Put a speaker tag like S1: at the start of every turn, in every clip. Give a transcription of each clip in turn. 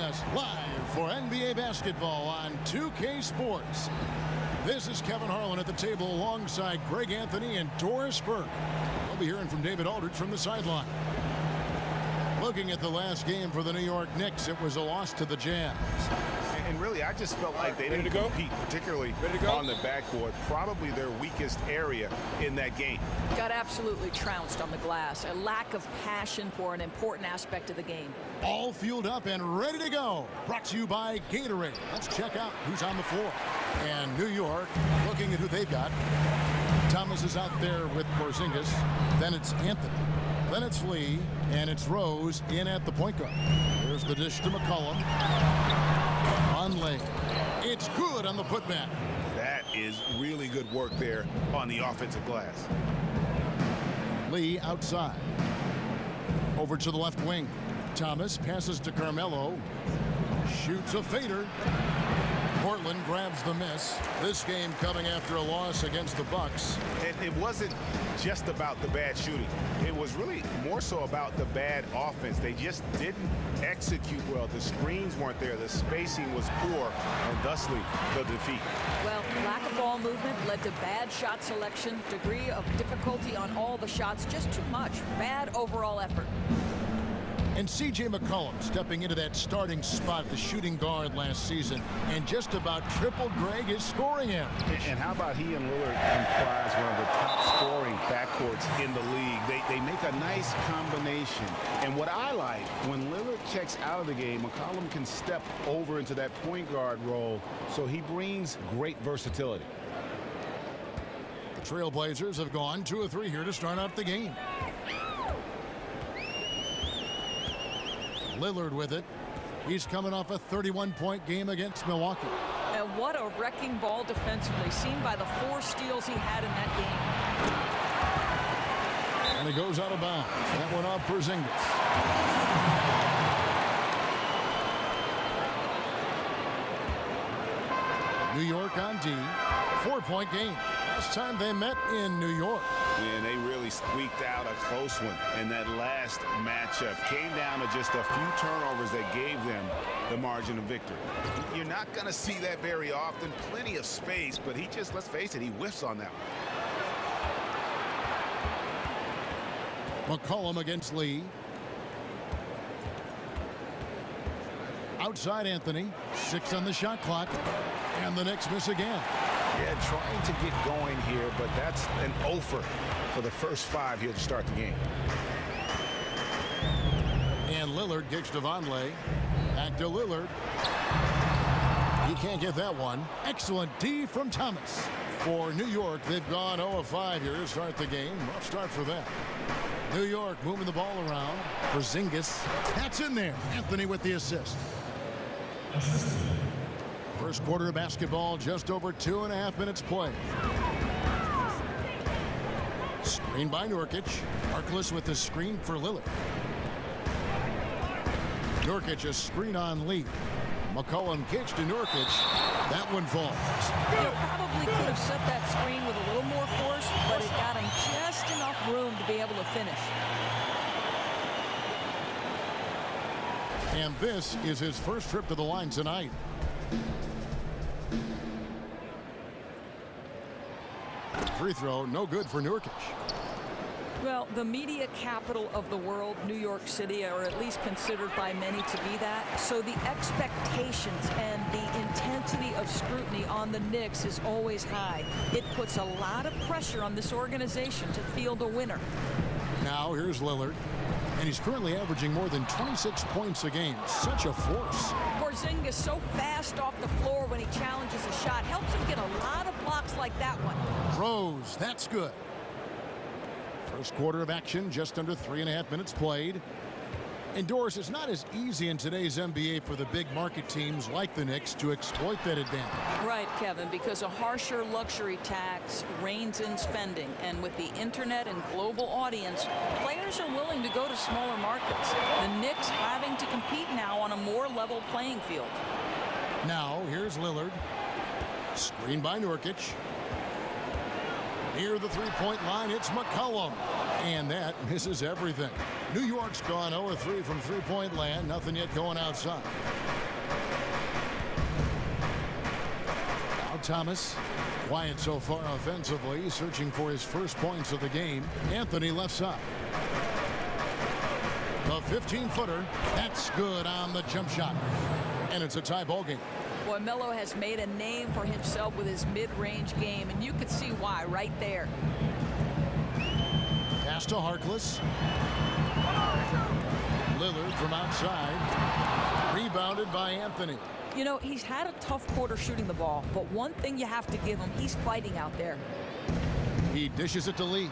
S1: us live for NBA basketball on 2K Sports. This is Kevin Harlan at the table alongside Greg Anthony and Doris Burke. We'll be hearing from David Aldridge from the sideline. Looking at the last game for the New York Knicks, it was a loss to the Jazz.
S2: And really, I just felt like they didn't compete, particularly on the backboard. Probably their weakest area in that game.
S3: Got absolutely trounced on the glass. A lack of passion for an important aspect of the game.
S1: All fueled up and ready to go. Brought to you by Gatorade. Let's check out who's on the floor. And New York, looking at who they've got. Thomas is out there with Porzingis. Then it's Anthony. Then it's Lee. And it's Rose in at the point guard. There's the dish to McCollum. Conley. It's good on the putback.
S2: That is really good work there on the offensive glass.
S1: Lee outside. Over to the left wing. Thomas passes to Carmelo. Shoots a fader. Portland grabs the miss. This game coming after a loss against the Bucks.
S2: It wasn't just about the bad shooting. It was really more so about the bad offense. They just didn't execute well. The screens weren't there. The spacing was poor, and thusly the defeat.
S3: Well, lack of ball movement led to bad shot selection, degree of difficulty on all the shots, just too much. Bad overall effort.
S1: And C.J. McCollum stepping into that starting spot, the shooting guard last season, and just about tripled Greg his scoring average.
S2: And how about he and Lillard comprise one of the top scoring backcourts in the league? They make a nice combination. And what I like, when Lillard checks out of the game, McCollum can step over into that point guard role, so he brings great versatility.
S1: The Trailblazers have gone 2 of 3 here to start out the game. Lillard with it. He's coming off a 31-point game against Milwaukee.
S3: And what a wrecking ball defensively, seen by the 4 steals he had in that game.
S1: And he goes out of bounds. That one off Porzingis. New York on D. 4-point game. Last time they met in New York.
S2: And they really squeaked out a close one in that last matchup. Came down to just a few turnovers that gave them the margin of victory. You're not going to see that very often. Plenty of space, but he just, let's face it, he whiffs on that
S1: one. McCollum against Lee. Outside Anthony. 6 on the shot clock. And the Knicks miss again.
S2: Yeah, trying to get going here, but that's an offer for the first 5 here to start the game.
S1: And Lillard kicks to Vonleh. Back to Lillard. He can't get that one. Excellent D from Thomas. For New York, they've gone 0 of 5 here to start the game. Rough start for them. New York moving the ball around. Porzingis. That's in there. Anthony with the assist. First quarter of basketball, just over 2.5 minutes played. Screen by Nurkic. Harkless with the screen for Lillard. Nurkic a screen on Lee. McCollum kicks to Nurkic. That one falls.
S3: They probably could have set that screen with a little more force, but it got him just enough room to be able to finish.
S1: And this is his first trip to the line tonight. Free throw, no good for Nurkic.
S3: Well, the media capital of the world, New York City, or at least considered by many to be that. So the expectations and the intensity of scrutiny on the Knicks is always high. It puts a lot of pressure on this organization to field a winner.
S1: Now here's Lillard. And he's currently averaging more than 26 points a game. Such a force.
S3: Porzingis so fast off the floor when he challenges a shot. Helps him get a lot of blocks like that one.
S1: Rose, that's good. First quarter of action, just under 3.5 minutes played. And Doris, it's not as easy in today's NBA for the big market teams like the Knicks to exploit that advantage.
S3: Right, Kevin, because a harsher luxury tax reins in spending. And with the internet and global audience, players are willing to go to smaller markets. The Knicks having to compete now on a more level playing field.
S1: Now, here's Lillard. Screen by Nurkic. Near the three-point line, it's McCollum. And that misses everything. New York's gone 0-3 from three-point land. Nothing yet going outside. Now Thomas, quiet so far offensively, searching for his first points of the game. Anthony left side. The 15-footer, that's good on the jump shot. And it's a tie ball game.
S3: Boy, Melo has made a name for himself with his mid-range game, and you could see why right there.
S1: Pass to Harkless. Lillard from outside. Rebounded by Anthony.
S3: You know, he's had a tough quarter shooting the ball, but one thing you have to give him, he's fighting out there.
S1: He dishes it to Lee.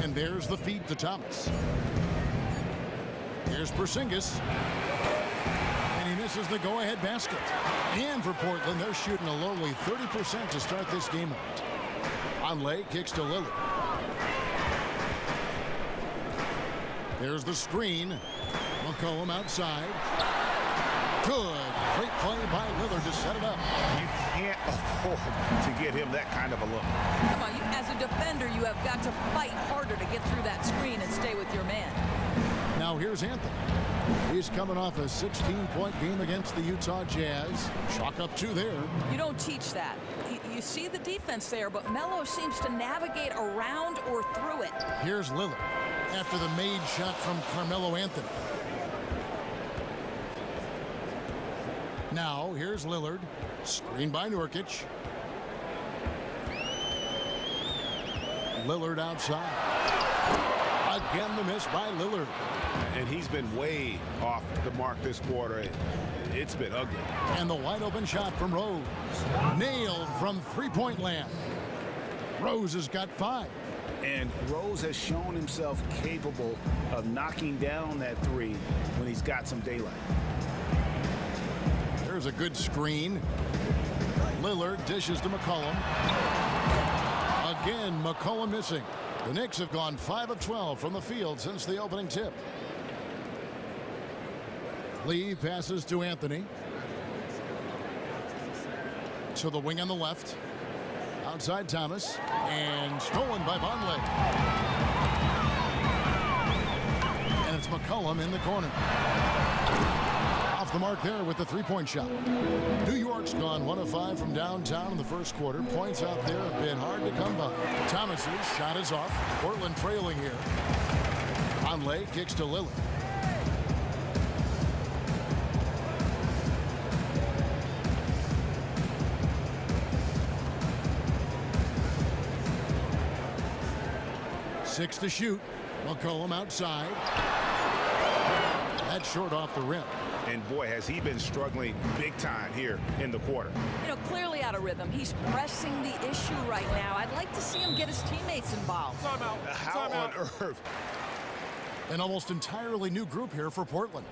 S1: And there's the feed to Thomas. Here's Porzingis. And he misses the go-ahead basket. And for Portland, they're shooting a lowly 30% to start this game out. Conley kicks to Lillard. There's the screen. McCollum outside. Good. Great play by Lillard to set it up.
S2: You can't afford to get him that kind of a look.
S3: Come on, as a defender, you have got to fight harder to get through that screen and stay with your man.
S1: Now here's Anthony. He's coming off a 16-point game against the Utah Jazz. Chalk up 2 there.
S3: You don't teach that. You see the defense there, but Melo seems to navigate around or through it.
S1: Here's Lillard after the made shot from Carmelo Anthony. Now here's Lillard. Screen by Nurkic. Lillard outside. Again the miss by Lillard.
S2: And he's been way off the mark this quarter. It's been ugly.
S1: And the wide open shot from Rose. Nailed from three-point land. Rose has got 5.
S2: And Rose has shown himself capable of knocking down that three when he's got some daylight.
S1: There's a good screen. Lillard dishes to McCollum. Again, McCollum missing. The Knicks have gone 5 of 12 from the field since the opening tip. Lee passes to Anthony. To the wing on the left. Outside Thomas. And stolen by Vonleh. And it's McCollum in the corner. Off the mark there with the three-point shot. New York's gone 1 of 5 from downtown in the first quarter. Points out there have been hard to come by. Thomas's shot is off. Portland trailing here. Conley kicks to Lillard. Six to shoot. McCollum outside. That's short off the rim.
S2: And boy, has he been struggling big time here in the quarter.
S3: You know, clearly out of rhythm. He's pressing the issue right now. I'd like to see him get his teammates involved.
S2: How on earth?
S1: An almost entirely new group here for Portland.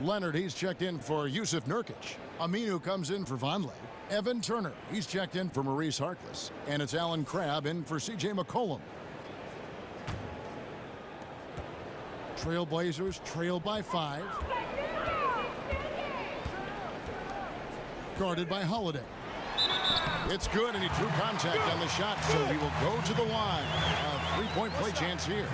S1: Leonard, he's checked in for Yusuf Nurkic. Aminu comes in for Vonleh. Evan Turner, he's checked in for Maurice Harkless. And it's Alan Crabb in for C.J. McCollum. Trailblazers trail by 5. Guarded by Holiday. It's good, and he drew contact on the shot, so he will go to the line. A three-point play chance here.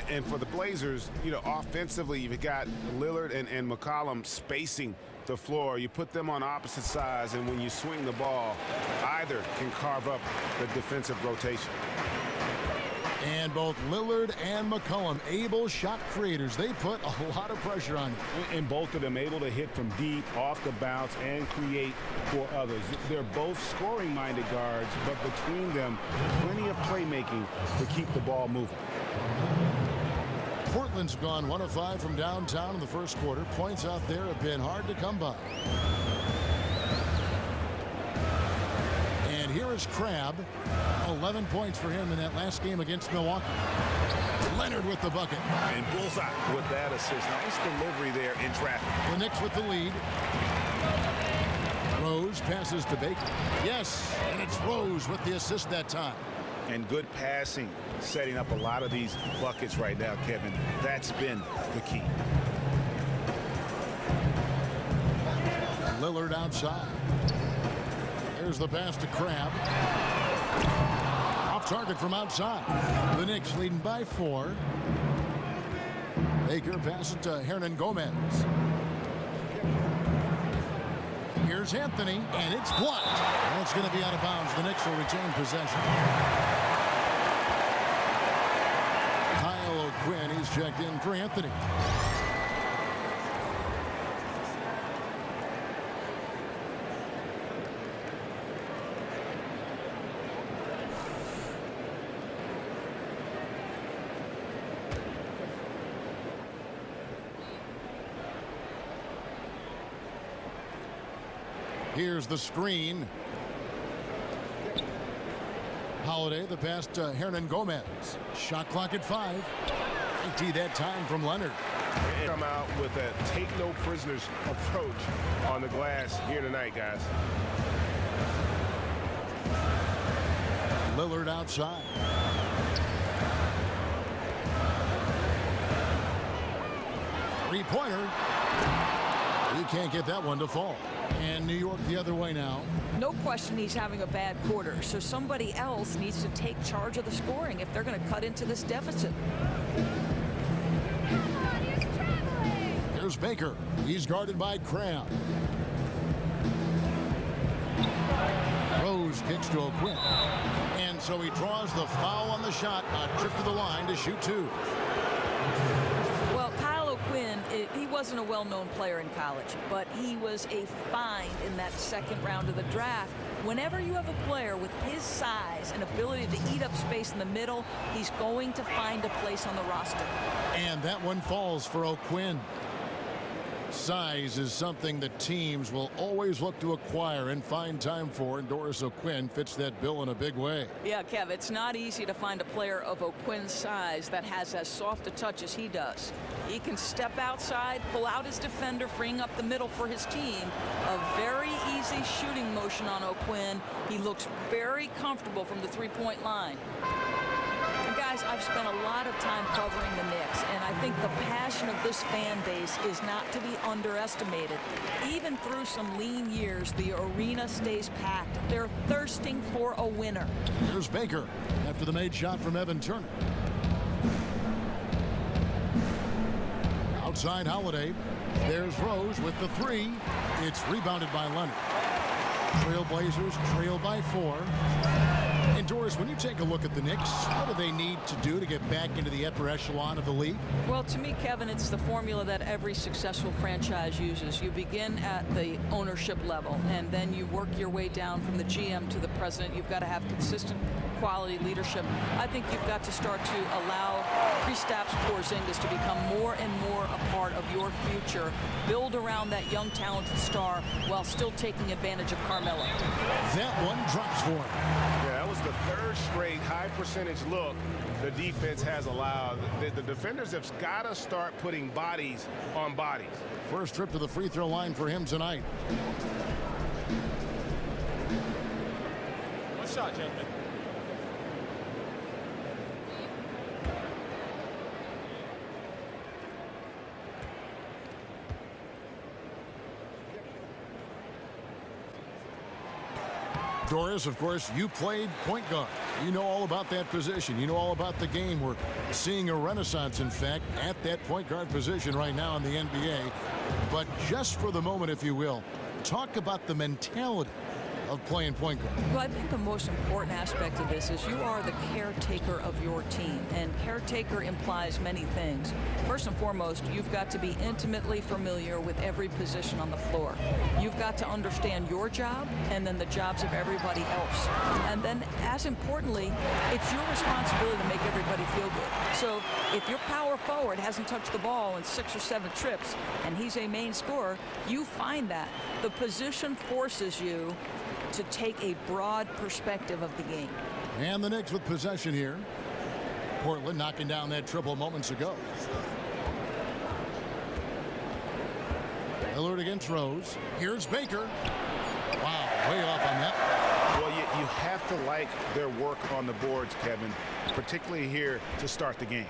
S2: And for the Blazers, you know, offensively, you've got Lillard and McCollum spacing the floor. You put them on opposite sides, and when you swing the ball, either can carve up the defensive rotation.
S1: And both Lillard and McCollum, able shot creators. They put a lot of pressure on you.
S2: And both of them able to hit from deep, off the bounce, and create for others. They're both scoring-minded guards, but between them, plenty of playmaking to keep the ball moving.
S1: Portland's gone 1 of 5 from downtown in the first quarter. Points out there have been hard to come by. And here is Crabb. 11 points for him in that last game against Milwaukee. Leonard with the bucket.
S2: And bullseye with that assist. Nice delivery there in traffic.
S1: The Knicks with the lead. Rose passes to Baker. Yes, and it's Rose with the assist that time.
S2: and good passing setting up a lot of these buckets right now, Kevin. That's been the key.
S1: Lillard outside. There's the pass to Crabbe. Off target from outside. The Knicks leading by 4. Baker passes to Hernan Gomez. Here's Anthony, and it's blocked. And it's going to be out of bounds. The Knicks will retain possession. Kyle O'Quinn, he's checked in for Anthony. Here's the screen. Holiday, the pass to Hernan Gomez. Shot clock at 5. 80 that time from Leonard.
S4: Come out with a take no prisoners approach on the glass here tonight, guys.
S1: Lillard outside. Three-pointer. He can't get that one to fall. And New York the other way now.
S3: No question he's having a bad quarter, so somebody else needs to take charge of the scoring if they're going to cut into this deficit.
S1: Here's Baker. He's guarded by Crabbe. Rose kicks to O'Quinn. And so he draws the foul on the shot. A trip to the line to shoot 2.
S3: Well, Kyle O'Quinn, he wasn't a well-known player in college, but he was a find in that second round of the draft. Whenever you have a player with his size and ability to eat up space in the middle, he's going to find a place on the roster.
S1: And that one falls for O'Quinn. Size is something that teams will always look to acquire and find time for, and Doris O'Quinn fits that bill in a big way.
S3: Yeah, Kev, it's not easy to find a player of O'Quinn's size that has as soft a touch as he does. He can step outside, pull out his defender, freeing up the middle for his team. A very easy shooting motion on O'Quinn. He looks very comfortable from the three-point line. And guys, I've spent a lot of time covering the Knicks, and I think the passion of this fan base is not to be underestimated. Even through some lean years, the arena stays packed. They're thirsting for a winner.
S1: Here's Baker after the made shot from Evan Turner. Outside Holiday. There's Rose with the 3. It's rebounded by Leonard. Trailblazers trail by 4. And Doris, when you take a look at the Knicks, what do they need to do to get back into the upper echelon of the league?
S3: Well, to me, Kevin, it's the formula that every successful franchise uses. You begin at the ownership level, and then you work your way down from the GM to the president. You've got to have consistent quality leadership. I think you've got to start to allow Kristaps Porzingis to become more and more a part of your future. Build around that young, talented star while still taking advantage of Carmelo.
S1: That one drops for him.
S4: Yeah, that was the third straight high percentage look the defense has allowed. The defenders have got to start putting bodies on bodies.
S1: First trip to the free throw line for him tonight.
S5: One shot, gentlemen.
S1: Doris, of course, you played point guard. You know all about that position. You know all about the game. We're seeing a renaissance, in fact, at that point guard position right now in the NBA. But just for the moment, if you will, talk about the mentality of playing point guard.
S3: Well, I think the most important aspect of this is you are the caretaker of your team, and caretaker implies many things. First and foremost, you've got to be intimately familiar with every position on the floor. You've got to understand your job and then the jobs of everybody else. And then, as importantly, it's your responsibility to make everybody feel good. So if your power forward hasn't touched the ball in 6 or 7 trips and he's a main scorer, you find that. The position forces you to take a broad perspective of the game.
S1: And the Knicks with possession here. Portland knocking down that triple moments ago. Lillard against Rose. Here's Baker. Wow, way off on that.
S4: Well,
S2: You have to like their work on the boards, Kevin, particularly here to start the game.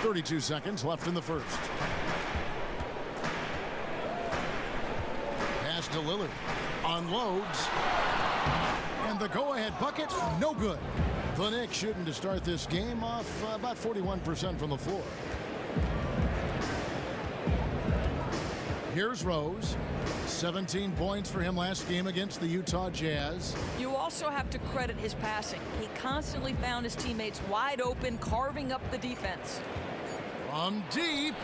S1: 32 seconds left in the first. Pass to Lillard. Unloads. And the go-ahead bucket, no good. The Knicks shooting to start this game off about 41% from the floor. Here's Rose. 17 points for him last game against the Utah Jazz.
S3: You also have to credit his passing. He constantly found his teammates wide open, carving up the defense.
S1: From deep.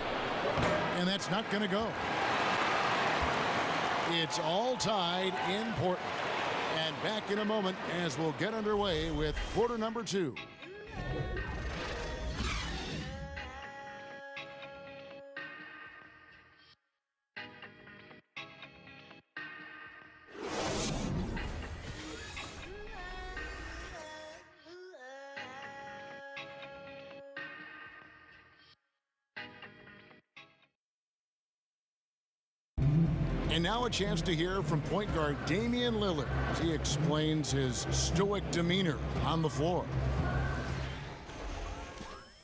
S1: And that's not going to go. It's all tied in Portland. And back in a moment as we'll get underway with quarter number 2. And now a chance to hear from point guard Damian Lillard as he explains his stoic demeanor on the floor.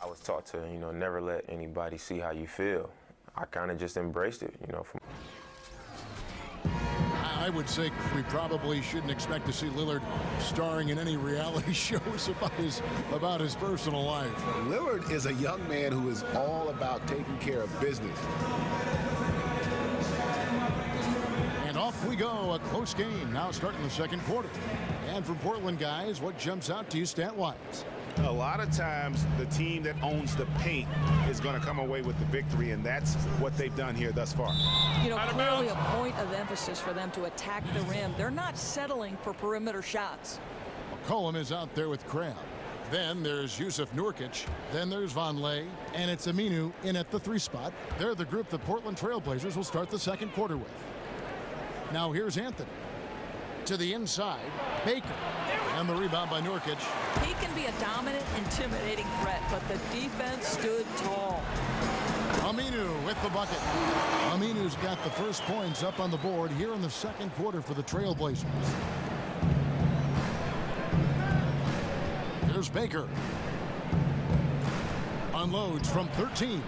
S5: I was taught to, never let anybody see how you feel. I kind of just embraced it,
S1: I would say we probably shouldn't expect to see Lillard starring in any reality shows about his personal life.
S2: Lillard is a young man who is all about taking care of business.
S1: And off we go, a close game now starting the second quarter. And for Portland guys, what jumps out to you stat-wise?
S2: A lot of times the team that owns the paint is going to come away with the victory, and that's what they've done here thus far.
S3: Clearly a point of emphasis for them to attack the rim. They're not settling for perimeter shots.
S1: McCollum is out there with Crabbe. Then there's Yusuf Nurkic. Then there's Vonleh. And it's Aminu in at the 3 spot. They're the group the Portland Trailblazers will start the second quarter with. Now here's Anthony. To the inside, Baker. And the rebound by Nurkic.
S3: He can be a dominant, intimidating threat, but the defense stood tall.
S1: Aminu with the bucket. Aminu's got the first points up on the board here in the second quarter for the Trailblazers. Here's Baker. Unloads from 13.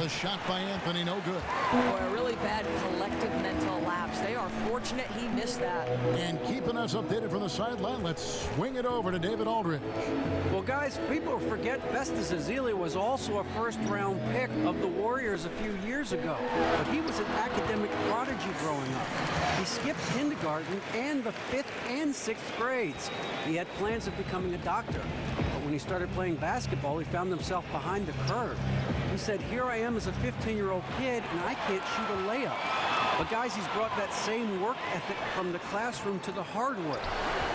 S1: The shot by Anthony, no good.
S3: Boy, a really bad collective mental lapse. They are fortunate he missed that.
S1: And keeping us updated from the sideline, let's swing it over to David Aldridge.
S6: Well, guys, people forget Festus Ezeli was also a first-round pick of the Warriors a few years ago. But he was an academic prodigy growing up. He skipped kindergarten and the 5th and 6th grades. He had plans of becoming a doctor. But when he started playing basketball, he found himself behind the curve. He said, here I am as a 15-year-old kid, and I can't shoot a layup. But guys, he's brought that same work ethic from the classroom to the hardwood.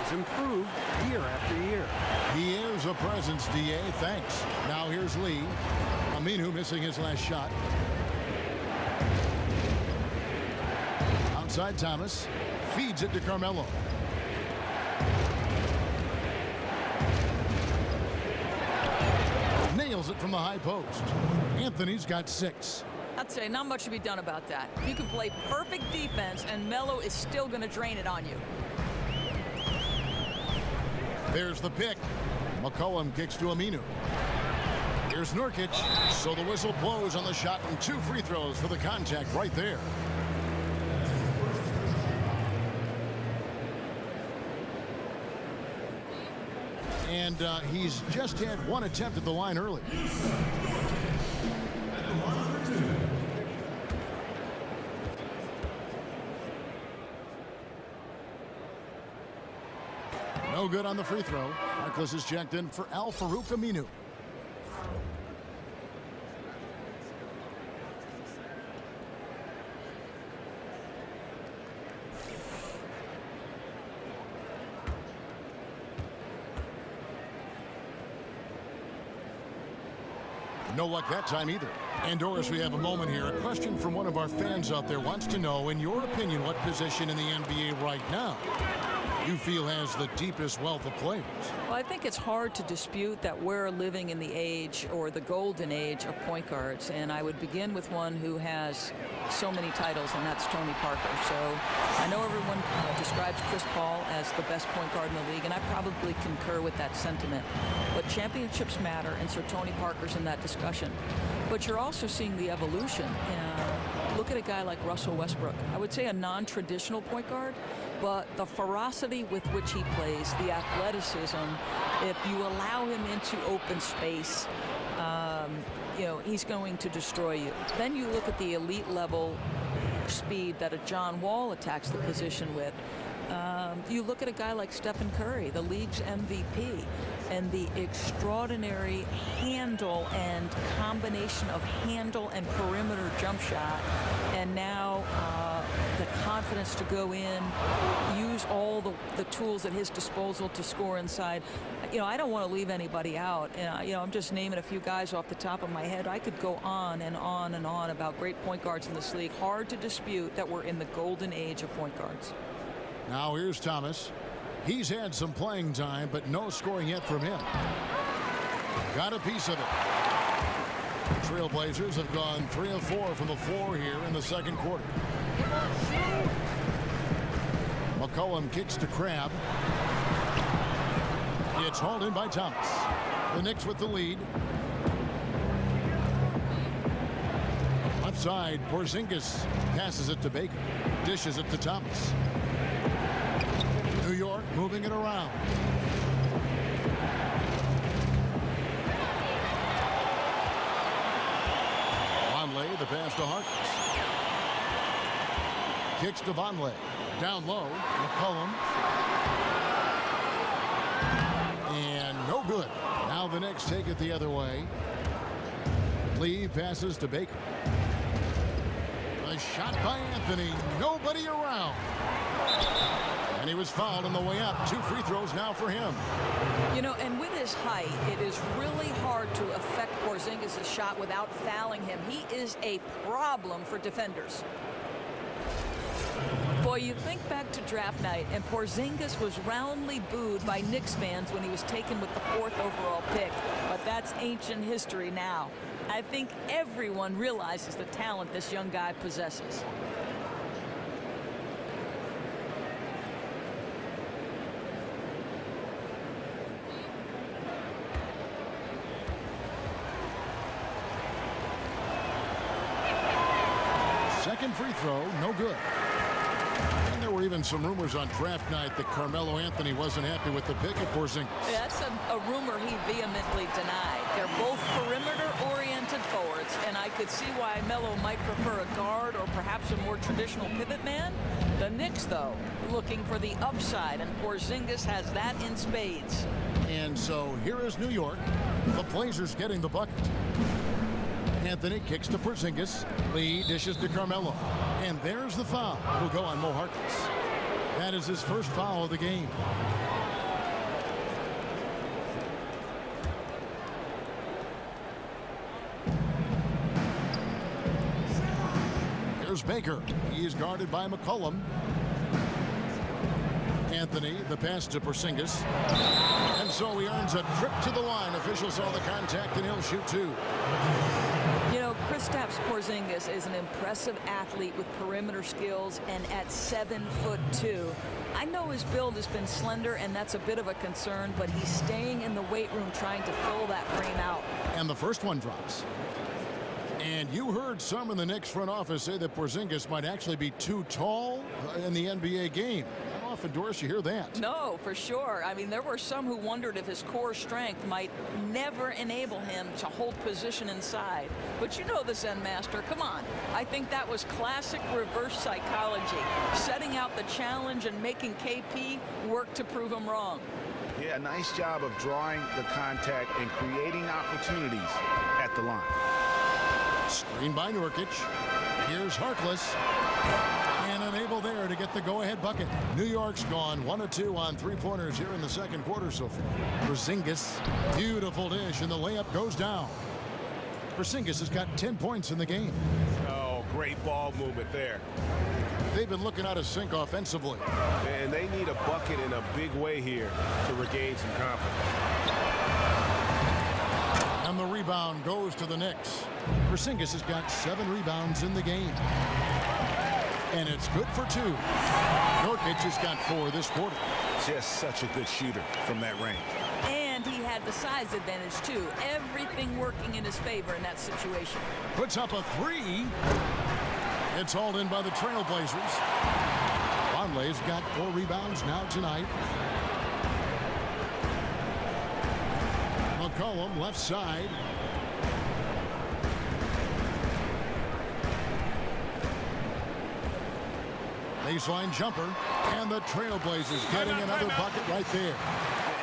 S6: He's improved year after year.
S1: He is a presence, D.A. Thanks. Now here's Lee. Aminu missing his last shot. Outside Thomas. Feeds it to Carmelo. Nails it from the high post. Anthony's got 6.
S3: I'd say not much to be done about that. You can play perfect defense, and Melo is still going to drain it on you.
S1: There's the pick. McCollum kicks to Aminu. Here's Nurkic. So the whistle blows on the shot, and 2 free throws for the contact right there. And he's just had 1 attempt at the line early. No good on the free throw. Harkless is checked in for Al-Farouq Aminu. No luck that time either. And Doris, we have a moment here. A question from one of our fans out there wants to know, in your opinion, what position in the NBA right now you feel has the deepest wealth of players?
S3: Well, I think it's hard to dispute that we're living in the age, or the golden age, of point guards. And I would begin with one who has so many titles, and that's Tony Parker. So I know everyone describes Chris Paul as the best point guard in the league, and I probably concur with that sentiment. But championships matter, and so Tony Parker's in that discussion. But you're also seeing the evolution. Look at a guy like Russell Westbrook. I would say a non-traditional point guard, but the ferocity with which he plays, the athleticism, if you allow him into open space, he's going to destroy you. Then you look at the elite level speed that a John Wall attacks the position with. You look at a guy like Stephen Curry, the league's MVP, and the extraordinary handle and combination of handle and perimeter jump shot, and now the confidence to go in, use all the tools at his disposal to score inside. I don't want to leave anybody out. I'm just naming a few guys off the top of my head. I could go on and on and on about great point guards in this league. Hard to dispute that we're in the golden age of point guards.
S1: Now here's Thomas. He's had some playing time, but no scoring yet from him. Got a piece of it. The Trailblazers have gone 3 of 4 from the floor here in the second quarter. McCollum kicks to Crabbe. It's hauled in by Thomas. The Knicks with the lead. Left side, Porzingis passes it to Baker. Dishes it to Thomas. New York moving it around. Vonleh, the pass to Harkless. Kicks to Vonleh. Down low, McCollum. And no good. Now the Knicks take it the other way. Lee passes to Baker. A shot by Anthony. Nobody around. And he was fouled on the way up. 2 free throws now for him.
S3: And with his height, it is really hard to affect Porzingis' shot without fouling him. He is a problem for defenders. Boy, you think back to draft night, and Porzingis was roundly booed by Knicks fans when he was taken with the 4th overall pick. But that's ancient history now. I think everyone realizes the talent this young guy possesses.
S1: Second free throw, no good. And there were even some rumors on draft night that Carmelo Anthony wasn't happy with the pick at Porzingis.
S3: Yeah, that's a rumor he vehemently denied. They're both perimeter-oriented forwards, and I could see why Melo might prefer a guard or perhaps a more traditional pivot man. The Knicks, though, looking for the upside, and Porzingis has that in spades.
S1: And so here is New York. The Blazers getting the bucket. Anthony kicks to Porzingis. Lee dishes to Carmelo. And there's the foul. It'll go on Mo Harkless. That is his first foul of the game. There's Baker. He is guarded by McCollum. Anthony, the pass to Porzingis. And so he earns a trip to the line. Officials saw the contact, and he'll shoot 2.
S3: Kristaps Porzingis is an impressive athlete with perimeter skills, and at 7'2". I know his build has been slender, and that's a bit of a concern, but he's staying in the weight room trying to fill that frame out.
S1: And the first one drops. And you heard some in the Knicks front office say that Porzingis might actually be too tall in the NBA game. How often, Doris, you hear that?
S3: No, for sure. I mean, there were some who wondered if his core strength might never enable him to hold position inside. But you know the Zen Master. Come on. I think that was classic reverse psychology. Setting out the challenge and making KP work to prove him wrong.
S2: Yeah, nice job of drawing the contact and creating opportunities at the line.
S1: Screen by Nurkic. Here's Harkless. And unable there to get the go-ahead bucket. New York's gone 1 of 2 on three-pointers here in the second quarter so far. Porzingis, beautiful dish, and the layup goes down. Porzingis has got 10 points in the game.
S4: Oh, great ball movement there.
S1: They've been looking out of sync offensively.
S4: And they need a bucket in a big way here to regain some confidence.
S1: And And the rebound goes to the Knicks. Porzingis has got 7 rebounds in the game. And it's good for 2. Nurkic has got 4 this quarter.
S2: Just such a good shooter from that range.
S3: And he had the size advantage, too. Everything working in his favor in that situation.
S1: Puts up a 3. It's hauled in by the Trailblazers. Vonleh's got 4 rebounds now tonight. McCollum left side. Baseline jumper. And the Trailblazers getting another bucket right there.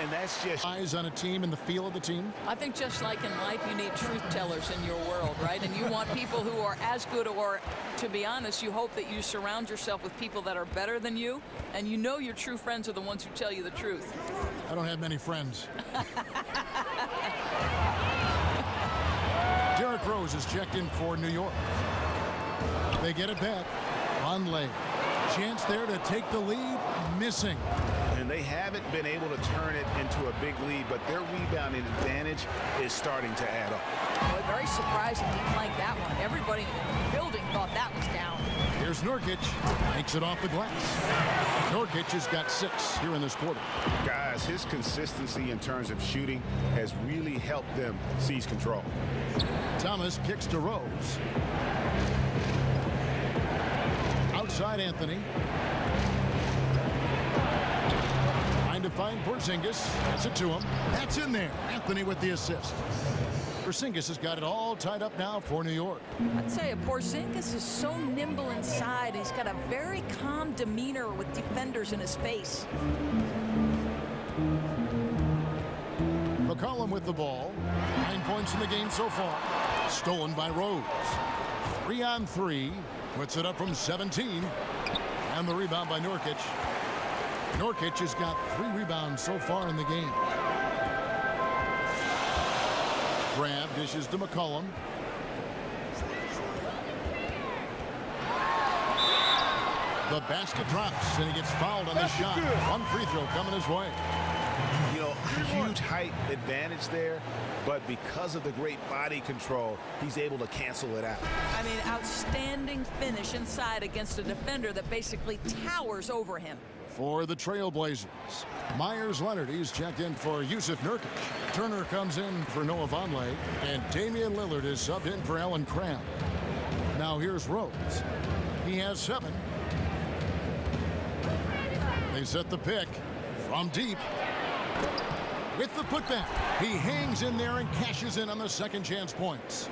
S2: And that's just
S1: Eyes on a team and the feel of the team.
S3: I think just like in life, you need truth tellers in your world, right? And you want people who are as good, or to be honest, you hope that you surround yourself with people that are better than you. And you know your true friends are the ones who tell you the truth.
S1: I don't have many friends. Derrick Rose is checked in for New York. They get it back. Vonleh. Chance there to take the lead. Missing.
S2: and they haven't been able to turn it into a big lead, but their rebounding advantage is starting to add up.
S3: Boy, very surprising he flanked that one. Everybody in the building thought that was down.
S1: Here's Nurkic, takes it off the glass. Nurkic has got 6 here in this quarter.
S2: Guys, his consistency in terms of shooting has really helped them seize control.
S1: Thomas kicks to Rose. Outside Anthony. Trying to find Porzingis. That's it to him. That's in there. Anthony with the assist. Porzingis has got it all tied up now for New York.
S3: I'd say Porzingis is so nimble inside. He's got a very calm demeanor with defenders in his face.
S1: McCollum with the ball. 9 points in the game so far. Stolen by Rose. 3 on 3. Puts it up from 17. And the rebound by Nurkic. Nurkic has got 3 rebounds so far in the game. Grab dishes to McCollum. The basket drops, and he gets fouled on the shot. One free throw coming his way.
S2: You know, huge height advantage there, but because of the great body control, he's able to cancel it out.
S3: I mean, outstanding finish inside against a defender that basically towers over him.
S1: For the Trailblazers, Myers Leonard, he's checked in for Yusuf Nurkic. Turner comes in for Noah Vonleh, and Damian Lillard is subbed in for Allen Cram. Now here's Rose. He has 7. They set the pick from deep. With the putback, he hangs in there and cashes in on the second chance points.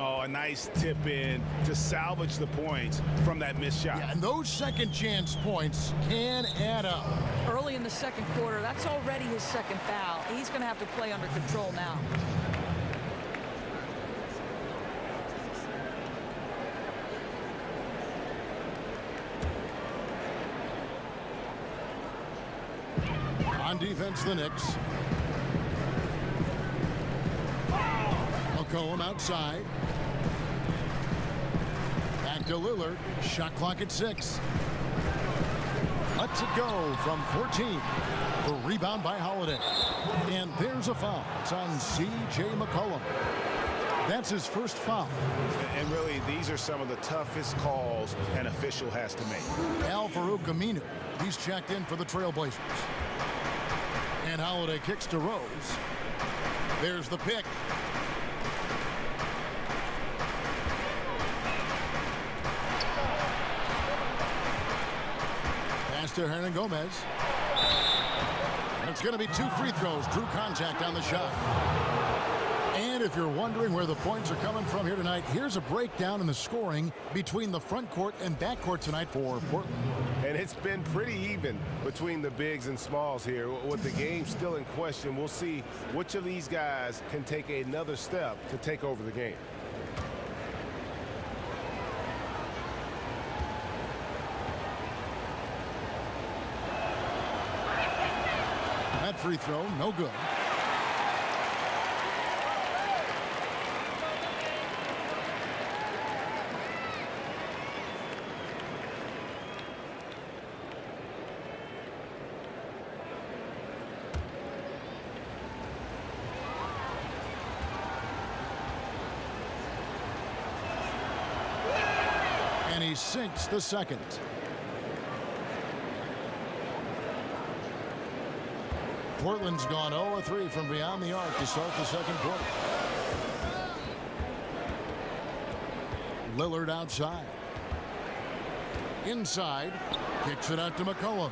S2: Oh, a nice tip in to salvage the points from that missed shot.
S1: Yeah, and those second chance points can add up.
S3: Early in the second quarter, that's already his second foul. He's going to have to play under control now.
S1: On defense, the Knicks. McCollum outside. Back to Lillard. Shot clock at 6. Lets it go from 14. The rebound by Holiday. And there's a foul. It's on C.J. McCollum. That's his first foul.
S2: And really, these are some of the toughest calls an official has to make.
S1: Al-Farouq Aminu. He's checked in for the Trailblazers. And Holiday kicks to Rose. There's the pick. Pass to Hernan Gomez. And it's going to be 2 free throws. Drew contact on the shot. And if you're wondering where the points are coming from here tonight, here's a breakdown in the scoring between the front court and back court tonight for Portland.
S4: And it's been pretty even between the bigs and smalls here. With the game still in question, we'll see which of these guys can take another step to take over the game.
S1: That free throw, no good. he sinks the second. Portland's gone 0-3 from beyond the arc to start the second quarter. Lillard outside. Inside. Kicks it out to McCollum.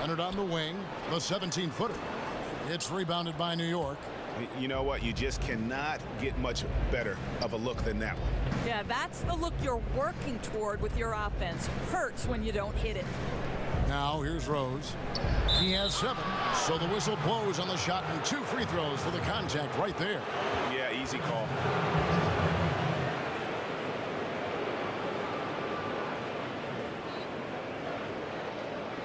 S1: Leonard on the wing. The 17-footer. It's rebounded by New York.
S2: You know what? You just cannot get much better of a look than that one.
S3: Yeah, that's the look you're working toward with your offense. Hurts when you don't hit it.
S1: Now here's Rose. He has 7, so the whistle blows on the shot and 2 free throws for the contact right there.
S2: Yeah, easy call.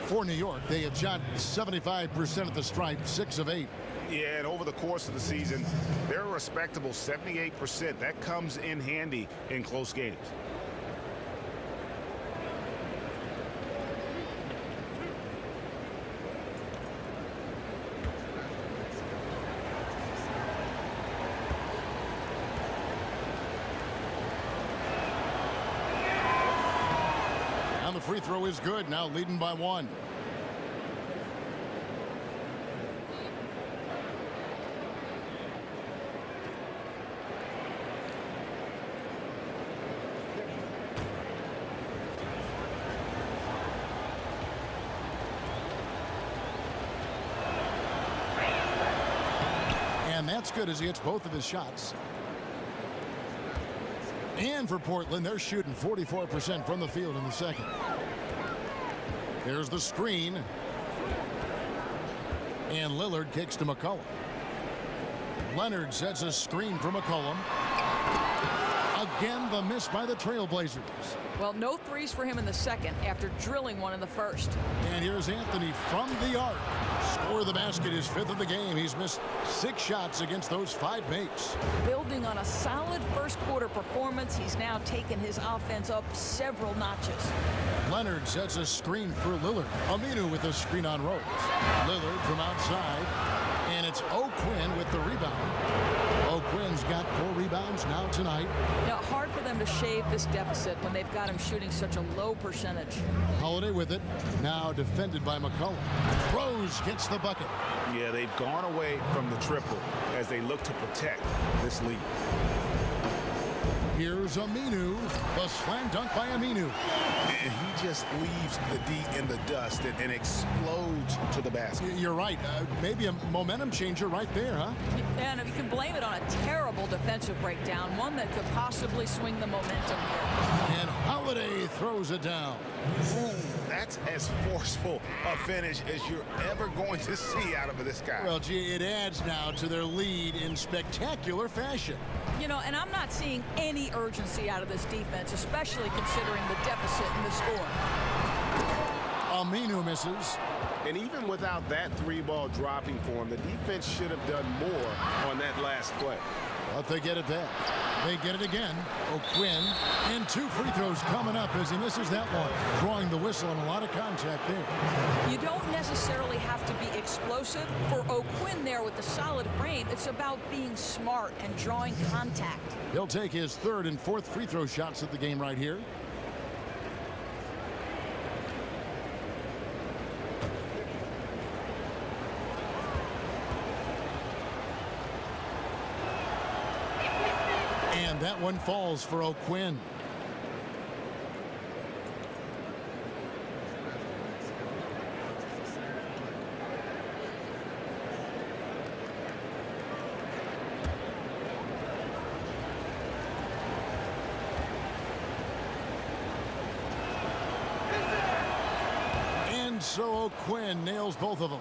S1: For New York, they have shot 75% at the stripe, 6 of 8.
S2: Yeah, and over the course of the season, they're a respectable 78%. That comes in handy in close games.
S1: And the free throw is good, now leading by 1. And that's good as he hits both of his shots. And for Portland, they're shooting 44% from the field in the second. There's the screen. And Lillard kicks to McCollum. Leonard sets a screen for McCollum. Again, the miss by the Trailblazers.
S3: Well, no threes for him in the second after drilling one in the first.
S1: And here's Anthony from the arc. Score of the basket, his 5th of the game. He's missed 6 shots against those 5 mates.
S3: Building on a solid first quarter performance, he's now taken his offense up several notches.
S1: Leonard sets a screen for Lillard. Aminu with a screen on Rose. Lillard from outside. And it's O'Quinn with the rebound. O'Quinn's got 4 rebounds now tonight.
S3: Now, hard for them to shave this deficit when they've got him shooting such a low percentage.
S1: Holiday with it. Now defended by McCollum. Rose gets the bucket.
S2: Yeah, they've gone away from the triple as they look to protect this lead.
S1: Here's Aminu. The slam dunk by Aminu.
S2: And he just leaves the D in the dust and explodes to the basket.
S1: You're right. Maybe a momentum changer right there, huh?
S3: And you can blame it on a terrible defensive breakdown, one that could possibly swing the momentum here.
S1: And Holiday throws it down.
S2: Boom. That's as forceful a finish as you're ever going to see out of this guy.
S1: Well, gee, it adds now to their lead in spectacular fashion.
S3: You know, and I'm not seeing any urgency out of this defense, especially considering the deficit in the score.
S1: Aminu misses.
S2: And even without that 3-ball dropping for him, the defense should have done more on that last play.
S1: But they get it back. They get it again. O'Quinn. And 2 free throws coming up as he misses that one. Drawing the whistle and a lot of contact there.
S3: You don't necessarily have to be explosive. For O'Quinn there with the solid frame, it's about being smart and drawing contact.
S1: He'll take his 3rd and 4th free throw shots at the game right here. And that one falls for O'Quinn. And so O'Quinn nails both of them.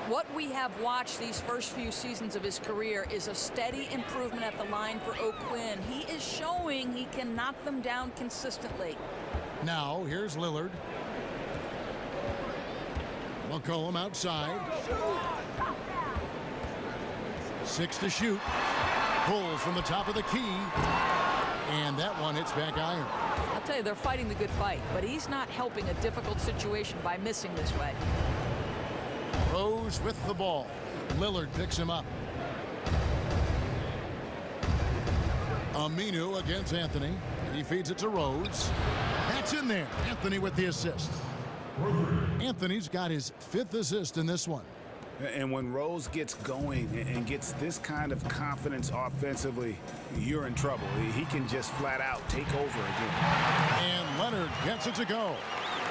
S3: What we have watched these first few seasons of his career is a steady improvement at the line for O'Quinn. He is showing he can knock them down consistently.
S1: Now, here's Lillard. McCollum outside. 6 to shoot. Pulls from the top of the key. And that one hits back iron.
S3: I'll tell you, they're fighting the good fight, but he's not helping a difficult situation by missing this way.
S1: Rose with the ball. Lillard picks him up. Aminu against Anthony. He feeds it to Rose. Back It's in there. Anthony with the assist. Anthony's got his 5th assist in this one.
S2: And when Rose gets going and gets this kind of confidence offensively, you're in trouble. He can just flat out take over again.
S1: And Leonard gets it to go.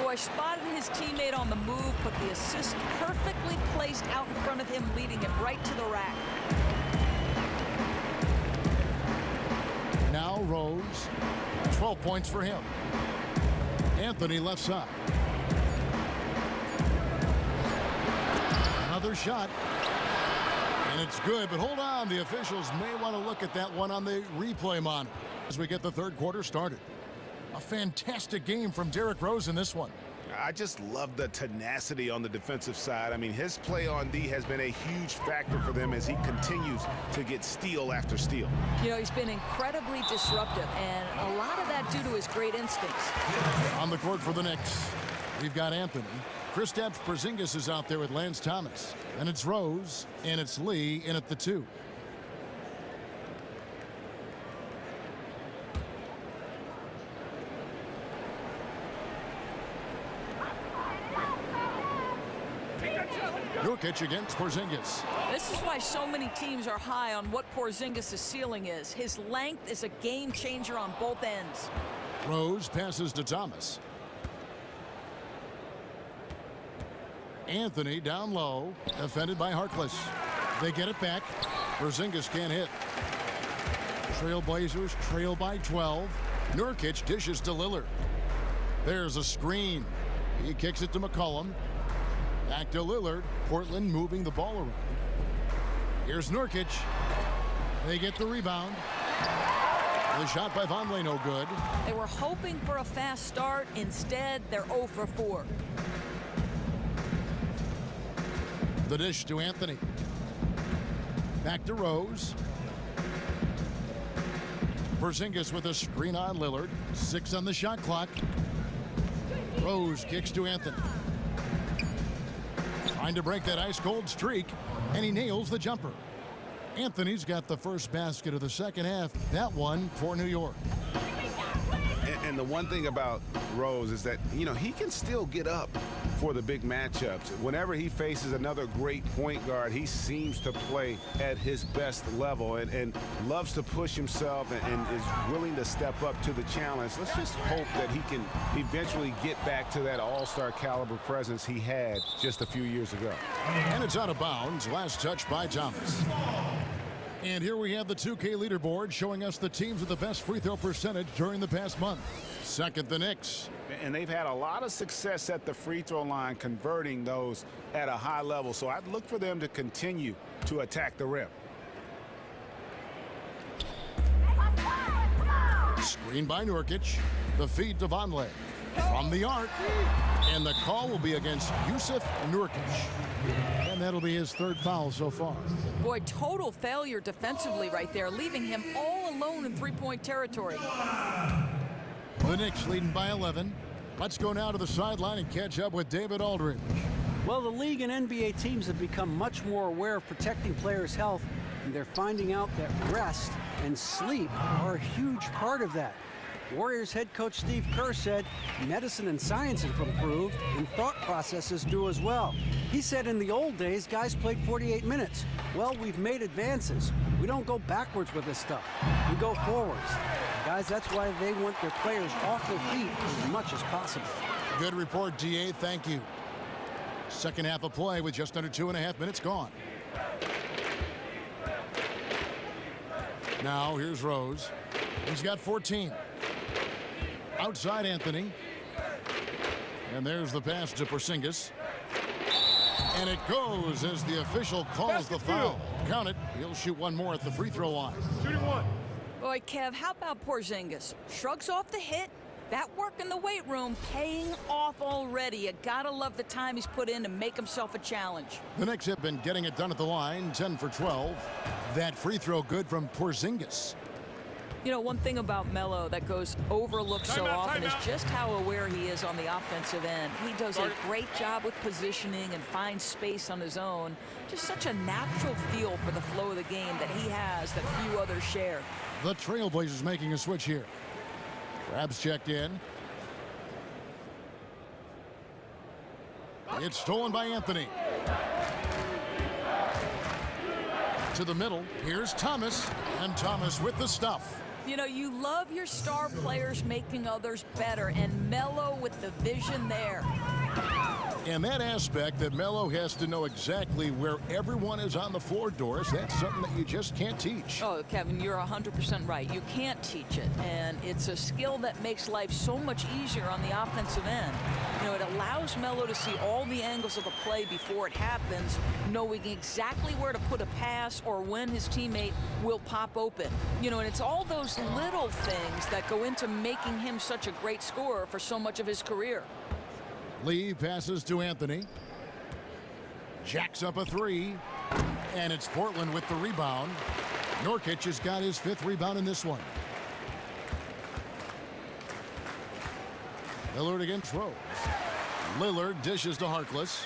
S3: Boy, spotted his teammate on the move, put the assist perfectly placed out in front of him, leading him right to the rack.
S1: Now Rose, 12 points for him. Anthony left side. Another shot. And it's good, but hold on. The officials may want to look at that one on the replay monitor as we get the third quarter started. A fantastic game from Derrick Rose in this one.
S2: I just love the tenacity on the defensive side. I mean, his play on D has been a huge factor for them as he continues to get steal after steal.
S3: You know, he's been incredibly disruptive, and a lot of that due to his great instincts.
S1: On the court for the Knicks, we've got Anthony. Kristaps Porzingis is out there with Lance Thomas. And it's Rose, and it's Lee in at the 2. Nurkic against Porzingis.
S3: This is why so many teams are high on what Porzingis' ceiling is. His length is a game changer on both ends.
S1: Rose passes to Thomas. Anthony down low, defended by Harkless. They get it back. Porzingis can't hit. Trailblazers trail by 12. Nurkic dishes to Lillard. There's a screen. He kicks it to McCollum. Back to Lillard. Portland moving the ball around. Here's Nurkic. They get the rebound. The shot by Vonleh no good.
S3: They were hoping for a fast start. Instead, they're 0 for 4.
S1: The dish to Anthony. Back to Rose. Porzingis with a screen on Lillard. 6 on the shot clock. Rose kicks to Anthony. Trying to break that ice-cold streak, and he nails the jumper. Anthony's got the first basket of the second half. That one for New York.
S2: And the one thing about Rose is that, you know, he can still get up for the big matchups. Whenever he faces another great point guard, he seems to play at his best level and loves to push himself and is willing to step up to the challenge. Let's just hope that he can eventually get back to that all-star caliber presence he had just a few years ago.
S1: And it's out of bounds. Last touch by Thomas. And here we have the 2K leaderboard showing us the teams with the best free throw percentage during the past month. Second, the Knicks.
S2: And they've had a lot of success at the free throw line, converting those at a high level. So I'd look for them to continue to attack the rim.
S1: Screen by Nurkic. The feed to Vonleh. From the arc. And the call will be against Yusuf Nurkic. And that'll be his 3rd foul so far.
S3: Boy, total failure defensively right there, leaving him all alone in three-point territory.
S1: The Knicks leading by 11. Let's go now to the sideline and catch up with David Aldridge.
S6: Well, the league and NBA teams have become much more aware of protecting players' health, and they're finding out that rest and sleep are a huge part of that. Warriors head coach Steve Kerr said medicine and science have improved, and thought processes do as well. He said in the old days, guys played 48 minutes. Well, we've made advances. We don't go backwards with this stuff. We go forwards. Guys, that's why they want their players off their feet as much as possible.
S1: Good report, DA. Thank you. Second half of play with just under 2.5 minutes gone. Now here's Rose. He's got 14. Outside Anthony. And there's the pass to Porzingis. And it goes as the official calls the foul. Count it. He'll shoot one more at the free throw line.
S4: Shooting one.
S3: Boy, Kev, how about Porzingis? Shrugs off the hit. That work in the weight room paying off already. You gotta love the time he's put in to make himself a challenge.
S1: The Knicks have been getting it done at the line, 10 for 12. That free throw good from Porzingis.
S3: You know, one thing about Melo that goes overlooked so often is just how aware he is on the offensive end. He does a great job with positioning and finds space on his own. Just such a natural feel for the flow of the game that he has that few others share.
S1: The Trailblazers making a switch here. Crabs checked in. It's stolen by Anthony. To the middle. Here's Thomas. And Thomas with the stuff.
S3: You know, you love your star players making others better, and Melo with the vision there.
S1: And that aspect that Melo has to know exactly where everyone is on the floor, Doris, that's something that you just can't teach.
S3: Oh, Kevin, you're 100% right. You can't teach it, and it's a skill that makes life so much easier on the offensive end. You know, it allows Melo to see all the angles of a play before it happens, knowing exactly where to put a pass or when his teammate will pop open. You know, and it's all those little things that go into making him such a great scorer for so much of his career.
S1: Lee passes to Anthony. Jacks up a three. And it's Portland with the rebound. Nurkic has got his 5th rebound in this one. Lillard against Rose. Lillard dishes to Harkless.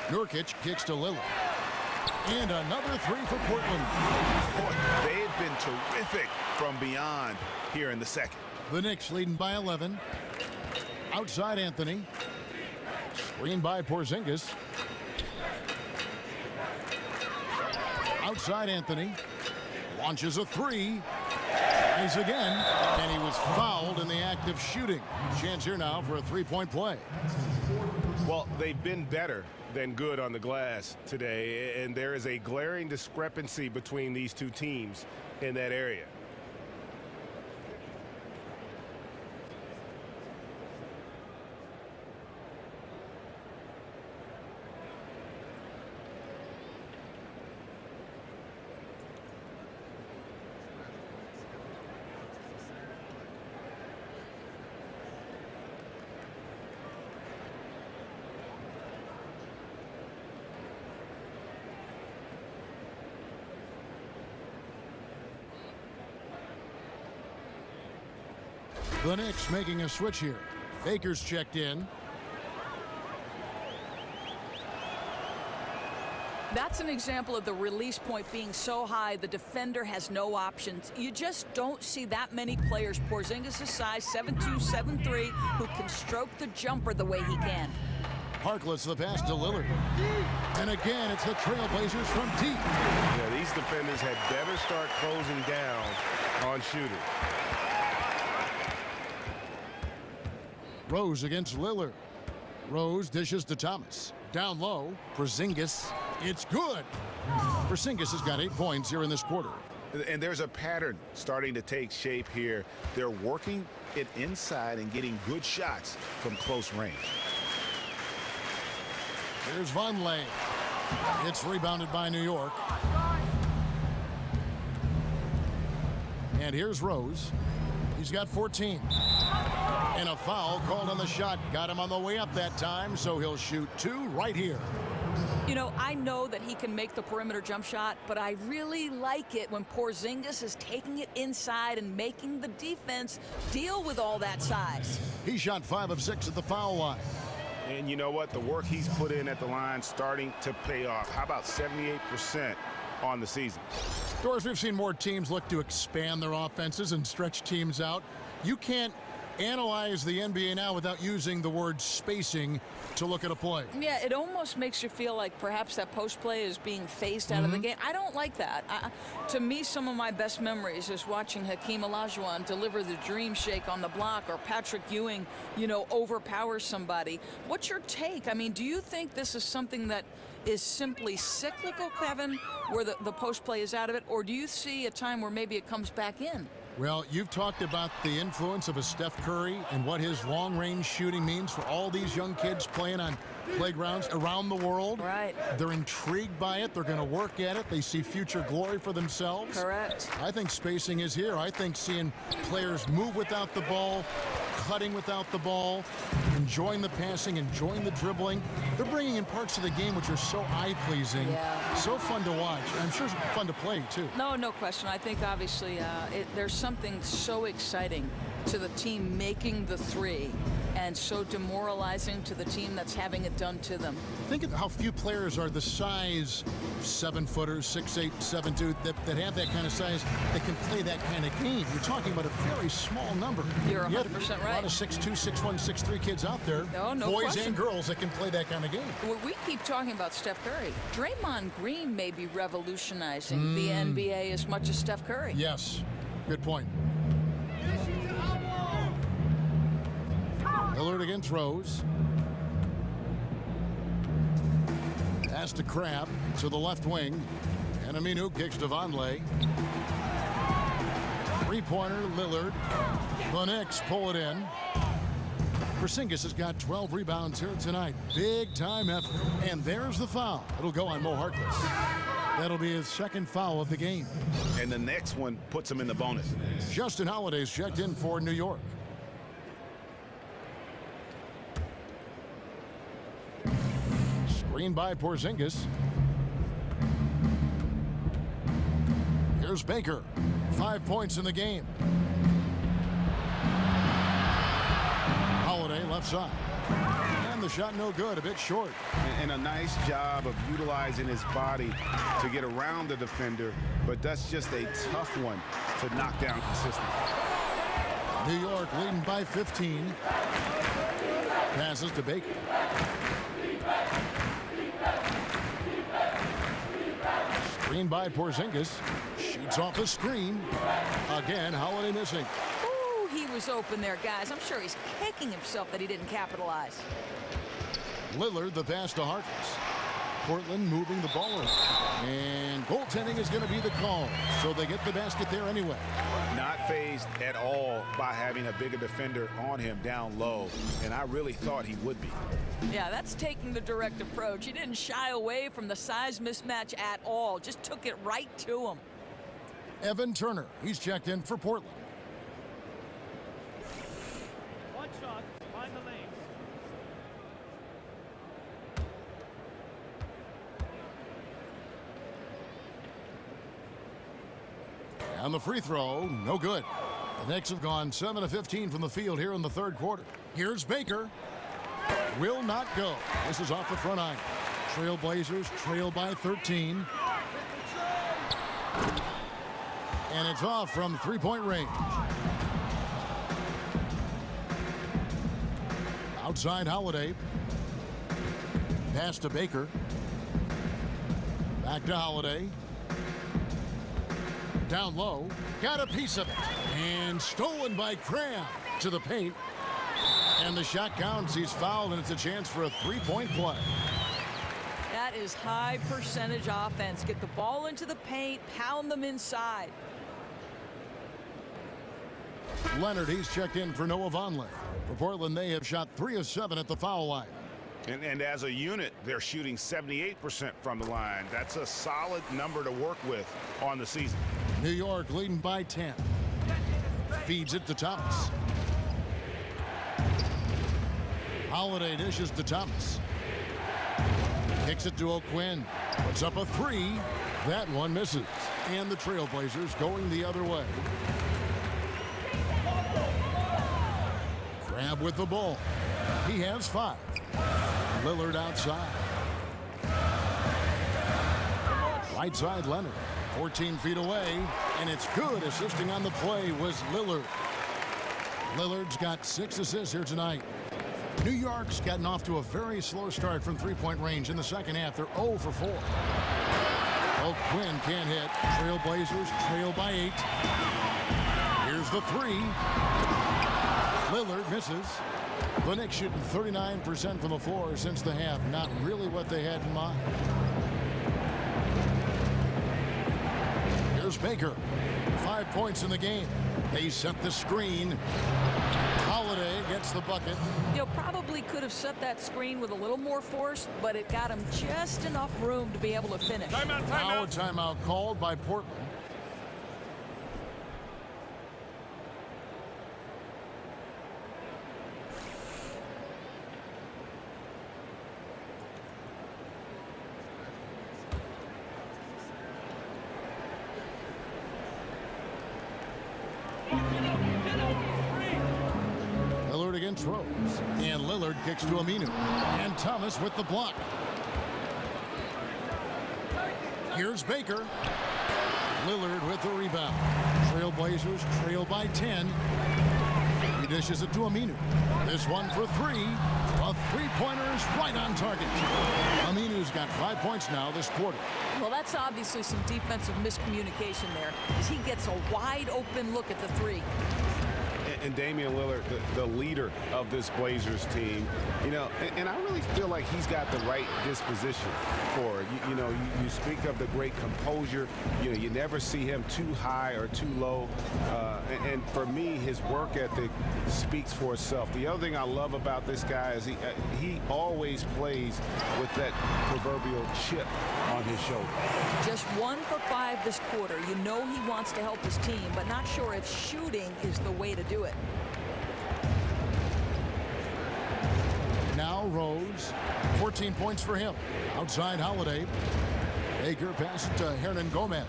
S1: Nurkic kicks to Lillard. And another three for Portland.
S2: Boy, they have been terrific from beyond here in the second.
S1: The Knicks leading by 11. Outside Anthony. Screen by Porzingis. Outside Anthony. Launches a three. Tries again. And he was fouled in the act of shooting. Chance here now for a three-point play.
S4: Well, they've been better than good on the glass today, and there is a glaring discrepancy between these two teams in that area.
S1: The Knicks making a switch here. Baker's checked in.
S3: That's an example of the release point being so high the defender has no options. You just don't see that many players Porzingis' size, 7'2", 7'3", who can stroke the jumper the way he can.
S1: Harkless the pass to Lillard. And again, it's the Trailblazers from deep.
S4: Yeah, these defenders had better start closing down on shooters.
S1: Rose against Lillard. Rose dishes to Thomas. Down low, Porzingis. It's good. Porzingis has got 8 points here in this quarter.
S2: And there's a pattern starting to take shape here. They're working it inside and getting good shots from close range.
S1: Here's Vonleh. It's rebounded by New York. And here's Rose. He's got 14. And a foul called on the shot. Got him on the way up that time, so he'll shoot 2 right here.
S3: You know, I know that he can make the perimeter jump shot, but I really like it when Porzingis is taking it inside and making the defense deal with all that size.
S1: He shot 5 of 6 at the foul line.
S2: And you know what? The work he's put in at the line starting to pay off. How about 78% on the season?
S1: Doris, we've seen more teams look to expand their offenses and stretch teams out. You can't analyze the NBA now without using the word spacing to look at a play.
S3: Yeah, it almost makes you feel like perhaps that post play is being phased out of the game. I don't like that. To me, some of my best memories is watching Hakeem Olajuwon deliver the dream shake on the block, or Patrick Ewing, you know, overpower somebody. What's your take? I mean, do you think this is something that is simply cyclical, Kevin, where the post play is out of it, or do you see a time where maybe it comes back in?
S1: Well, you've talked about the influence of a Steph Curry and what his long-range shooting means for all these young kids playing on playgrounds around the world.
S3: Right.
S1: They're intrigued by it. They're going to work at it. They see future glory for themselves.
S3: Correct.
S1: I think spacing is here. I think seeing players move without the ball, cutting without the ball, enjoying the passing, enjoying the dribbling. They're bringing in parts of the game which are so eye-pleasing, so fun to watch. I'm sure it's fun to play, too.
S3: No question. I think, obviously, there's something so exciting to the team making the three and so demoralizing to the team that's having it done to them.
S1: Think of how few players are the size 7-footers, 6'8", 7'2", that have that kind of size that can play that kind of game. You're talking about a very small number.
S3: You're 100%
S1: right. A lot of 6'2", 6'1", 6'3" kids out there,
S3: no
S1: boys
S3: question.
S1: and girls that can play that kind of game.
S3: Well, we keep talking about Steph Curry. Draymond Green may be revolutionizing the NBA as much as Steph Curry.
S1: Yes, good point. Lillard against Rose. Pass to Crab to the left wing. And Aminu kicks to Vonleh. Three-pointer, Lillard. The Knicks pull it in. Porzingis has got 12 rebounds here tonight. Big-time effort. And there's the foul. It'll go on Mo Harkless. That'll be his second foul of the game.
S2: And the next one puts him in the bonus.
S1: Justin Holiday's checked in for New York. Screen by Porzingis. Here's Baker. 5 points in the game. Holiday left side. And the shot no good, a bit short.
S2: And a nice job of utilizing his body to get around the defender, but that's just a tough one to knock down consistently.
S1: New York leading by 15. Passes to Baker. Screen by Porzingis. Shoots off the screen. Again, Holiday missing.
S3: Ooh, he was open there, guys. I'm sure he's kicking himself that he didn't capitalize.
S1: Lillard, the pass to Harkless. Portland moving the ball around. And goaltending is going to be the call. So they get the basket there anyway.
S2: Not fazed at all by having a bigger defender on him down low. And I really thought he would be.
S3: Yeah, that's taking the direct approach. He didn't shy away from the size mismatch at all. Just took it right to him.
S1: Evan Turner, he's checked in for Portland.
S7: One shot, find the lanes.
S1: And the free throw, no good. The Knicks have gone 7 of 15 from the field here in the third quarter. Here's Baker. Will not go. This is off the front iron. Trailblazers trail by 13. And it's off from three-point range. Outside Holiday. Pass to Baker. Back to Holiday. Down low. Got a piece of it. And stolen by Cram to the paint. And the shot counts. He's fouled, and it's a chance for a three-point play.
S3: That is high percentage offense. Get the ball into the paint, pound them inside.
S1: Leonard, he's checked in for Noah Vonleh. For Portland, they have shot 3 of 7 at the foul line.
S2: And as a unit, they're shooting 78% from the line. That's a solid number to work with on the season.
S1: New York leading by 10. Feeds it to Thomas. Holiday dishes to Thomas. Kicks it to O'Quinn. Puts up a three. That one misses. And the Trailblazers going the other way. Crab with the ball. He has 5. Lillard outside. Right side Leonard. 14 feet away. And it's good. Assisting on the play was Lillard. Lillard's got 6 assists here tonight. New York's gotten off to a very slow start from three-point range in the second half. They're 0 for 4. O'Quinn can't hit. Trailblazers trail by 8. Here's the 3. Lillard misses. The Knicks shooting 39% from the floor since the half. Not really what they had in mind. Here's Baker. 5 points in the game. They set the screen. Holiday gets the bucket.
S3: Probably could have set that screen with a little more force, but it got him just enough room to be able to finish.
S1: Now a timeout called by Portland. throws. And Lillard kicks to Aminu. And Thomas with the block. Here's Baker. Lillard with the rebound. Trailblazers trail by 10. He dishes it to Aminu. This one for three. A three-pointer is right on target. Aminu's got 5 points now this quarter.
S3: Well, that's obviously some defensive miscommunication there, as he gets a wide open look at the three.
S2: And Damian Lillard, the leader of this Blazers team, you know, and I really feel like he's got the right disposition for it. You speak of the great composure. You know, you never see him too high or too low. And for me, his work ethic speaks for itself. The other thing I love about this guy is he always plays with that proverbial chip on his shoulder.
S3: Just 1 for 5 this quarter. You know he wants to help his team, but not sure if shooting is the way to do it.
S1: Now Rose, 14 points for him. Outside Holiday. Baker passes to Hernan Gomez.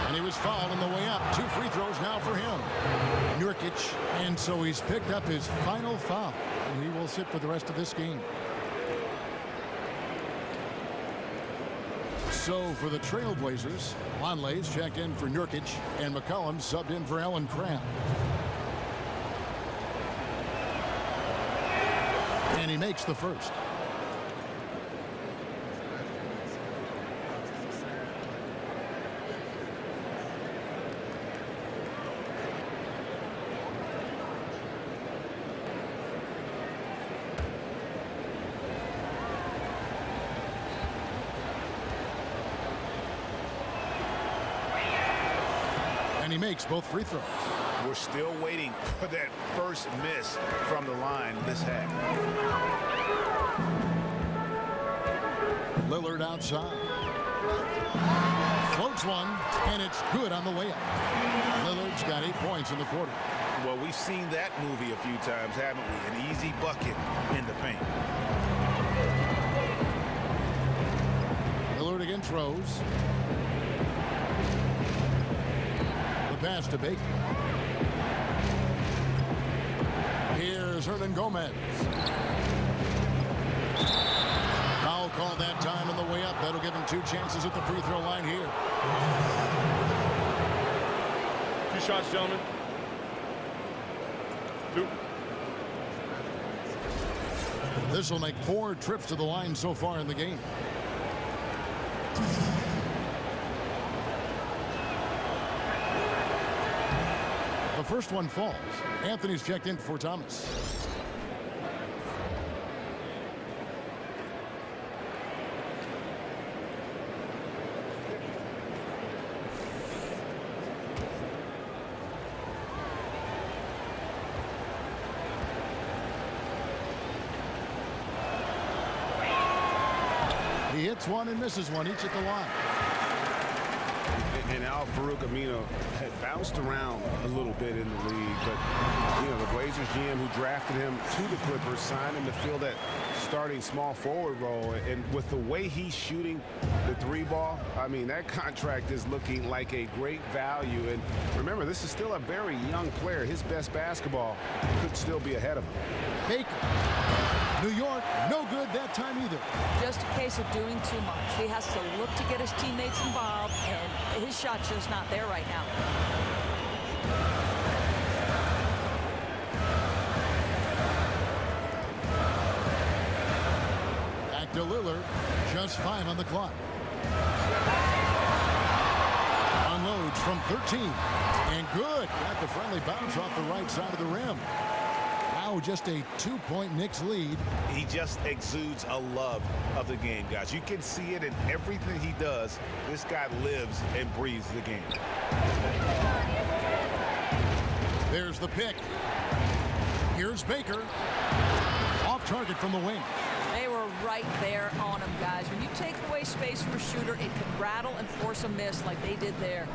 S1: And he was fouled on the way up. 2 free throws now for him. Nurkic, and so he's picked up his final foul. And he will sit for the rest of this game. So for the Trailblazers, Lonley's checked in for Nurkic, and McCollum subbed in for Allen Crabbe. And he makes the first. And he makes both free throws.
S2: We're still waiting for that first miss from the line this half.
S1: Lillard outside. Floats one, and it's good on the way up. Lillard's got 8 points in the quarter.
S2: Well, we've seen that movie a few times, haven't we? An easy bucket in the paint.
S1: Lillard against Rose. The pass to Baker. Here's Hernan Gomez. Foul called that time on the way up. That'll give him 2 chances at the free throw line here.
S7: 2 shots, gentlemen. 2.
S1: This will make 4 trips to the line so far in the game. The first one falls. Anthony's checked in for Thomas. He hits one and misses one, each at the line.
S2: And Al-Farouq Aminu had bounced around a little bit in the league, but the Blazers GM who drafted him to the Clippers signed him to fill that starting small forward role. And with the way he's shooting the 3 ball, I mean, that contract is looking like a great value. And remember, this is still a very young player. His best basketball could still be ahead of him.
S1: Baker. New York, no good that time either.
S3: Just a case of doing too much. He has to look to get his teammates involved, and his shot's just not there right now.
S1: Back to Lillard, just 5 on the clock. Unloads from 13, and good. Got the friendly bounce off the right side of the rim. Now just a 2-point Knicks lead.
S2: He just exudes a love of the game, guys. You can see it in everything he does. This guy lives and breathes the game.
S1: There's the pick. Here's Baker. Off target from the wing.
S3: They were right there on him, guys. When you take away space from a shooter, it can rattle and force a miss like they did there.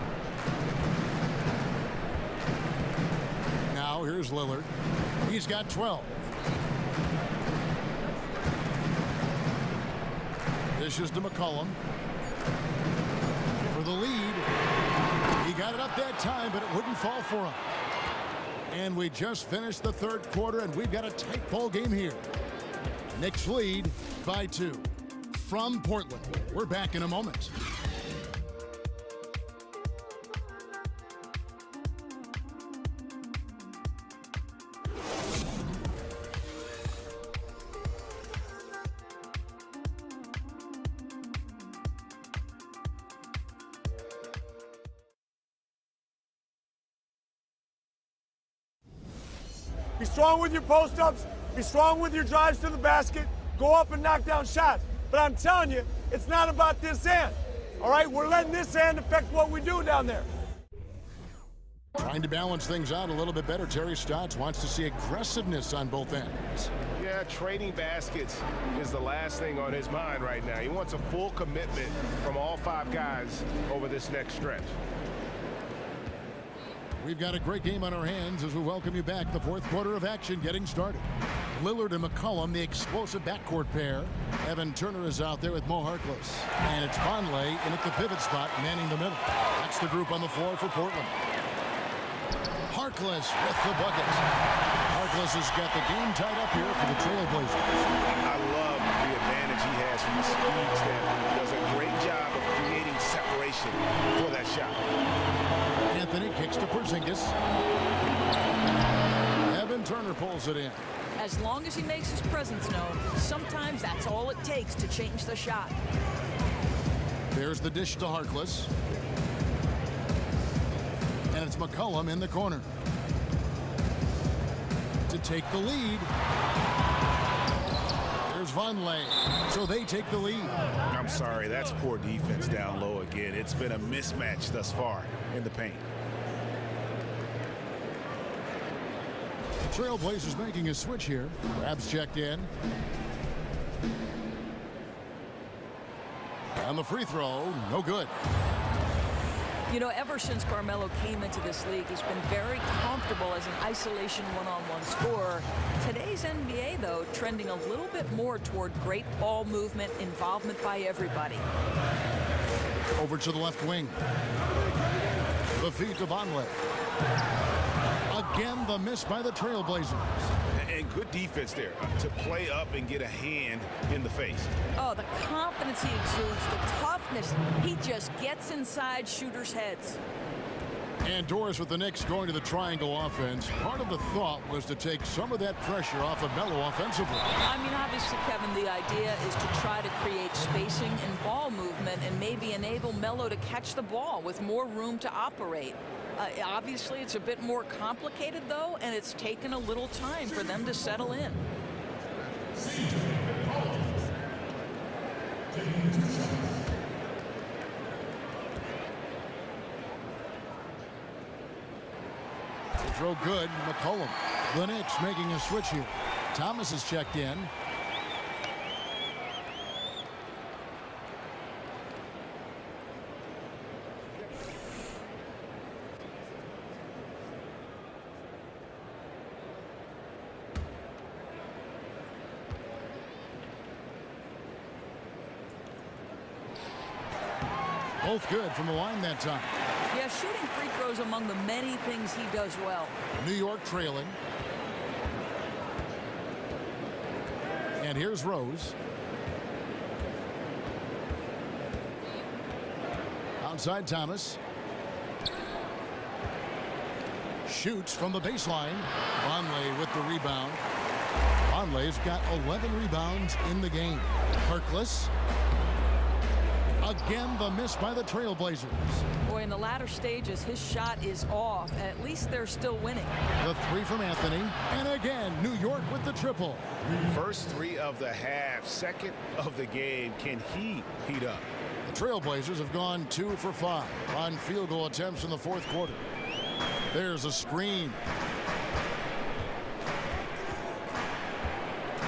S1: Now here's Lillard. He's got 12. Dishes to McCollum. For the lead. He got it up that time, but it wouldn't fall for him. And we just finished the third quarter, and we've got a tight ball game here. Knicks lead by 2. From Portland, we're back in a moment.
S8: Be strong with your post-ups. Be strong with your drives to the basket. Go up and knock down shots. But I'm telling you, it's not about this end. All right? We're letting this end affect what we do down there.
S1: Trying to balance things out a little bit better. Terry Stotts wants to see aggressiveness on both ends.
S4: Yeah, trading baskets is the last thing on his mind right now. He wants a full commitment from all 5 guys over this next stretch.
S1: We've got a great game on our hands as we welcome you back. The fourth quarter of action getting started. Lillard and McCollum, the explosive backcourt pair. Evan Turner is out there with Mo Harkless. And it's Vonleh in at the pivot spot, manning the middle. That's the group on the floor for Portland. Harkless with the bucket. Harkless has got the game tied up here for the Trailblazers.
S2: I love the advantage he has from a speed standpoint. He does a great job of creating separation for that shot.
S1: Anthony kicks to Porzingis. Evan Turner pulls it in.
S3: As long as he makes his presence known, sometimes that's all it takes to change the shot.
S1: There's the dish to Harkless. And it's McCollum in the corner to take the lead. There's Vonleh. So they take the lead.
S2: I'm sorry, that's poor defense down low again. It's been a mismatch thus far in the paint.
S1: Trailblazers making a switch here. Rabs checked in. On the free throw, no good.
S3: You know, ever since Carmelo came into this league, he's been very comfortable as an isolation one-on-one scorer. Today's NBA, though, trending a little bit more toward great ball movement, involvement by everybody.
S1: Over to the left wing. The feed to Vonleh. Again, the miss by the Trailblazers.
S2: And good defense there to play up and get a hand in the face.
S3: Oh, the confidence he exudes, the toughness. He just gets inside shooters' heads.
S1: And Doris with the Knicks going to the triangle offense. Part of the thought was to take some of that pressure off of Melo offensively.
S3: I mean, obviously, Kevin, the idea is to try to create spacing and ball movement and maybe enable Melo to catch the ball with more room to operate. Obviously, it's a bit more complicated, though, and it's taken a little time for them to settle in.
S1: The throw good. McCollum. The Knicks making a switch here. Thomas is checked in. Both good from the line that time.
S3: Yeah, shooting free throws among the many things he does well.
S1: New York trailing. And here's Rose. Outside Thomas. Shoots from the baseline. Vonleh with the rebound. Vonleh's got 11 rebounds in the game. Harkless. Again, the miss by the Trailblazers.
S3: Boy, in the latter stages, his shot is off. At least they're still winning.
S1: The three from Anthony. And again, New York with the triple.
S2: First 3 of the half, second of the game. Can he heat up?
S1: The Trailblazers have gone 2 for 5 on field goal attempts in the fourth quarter. There's a screen.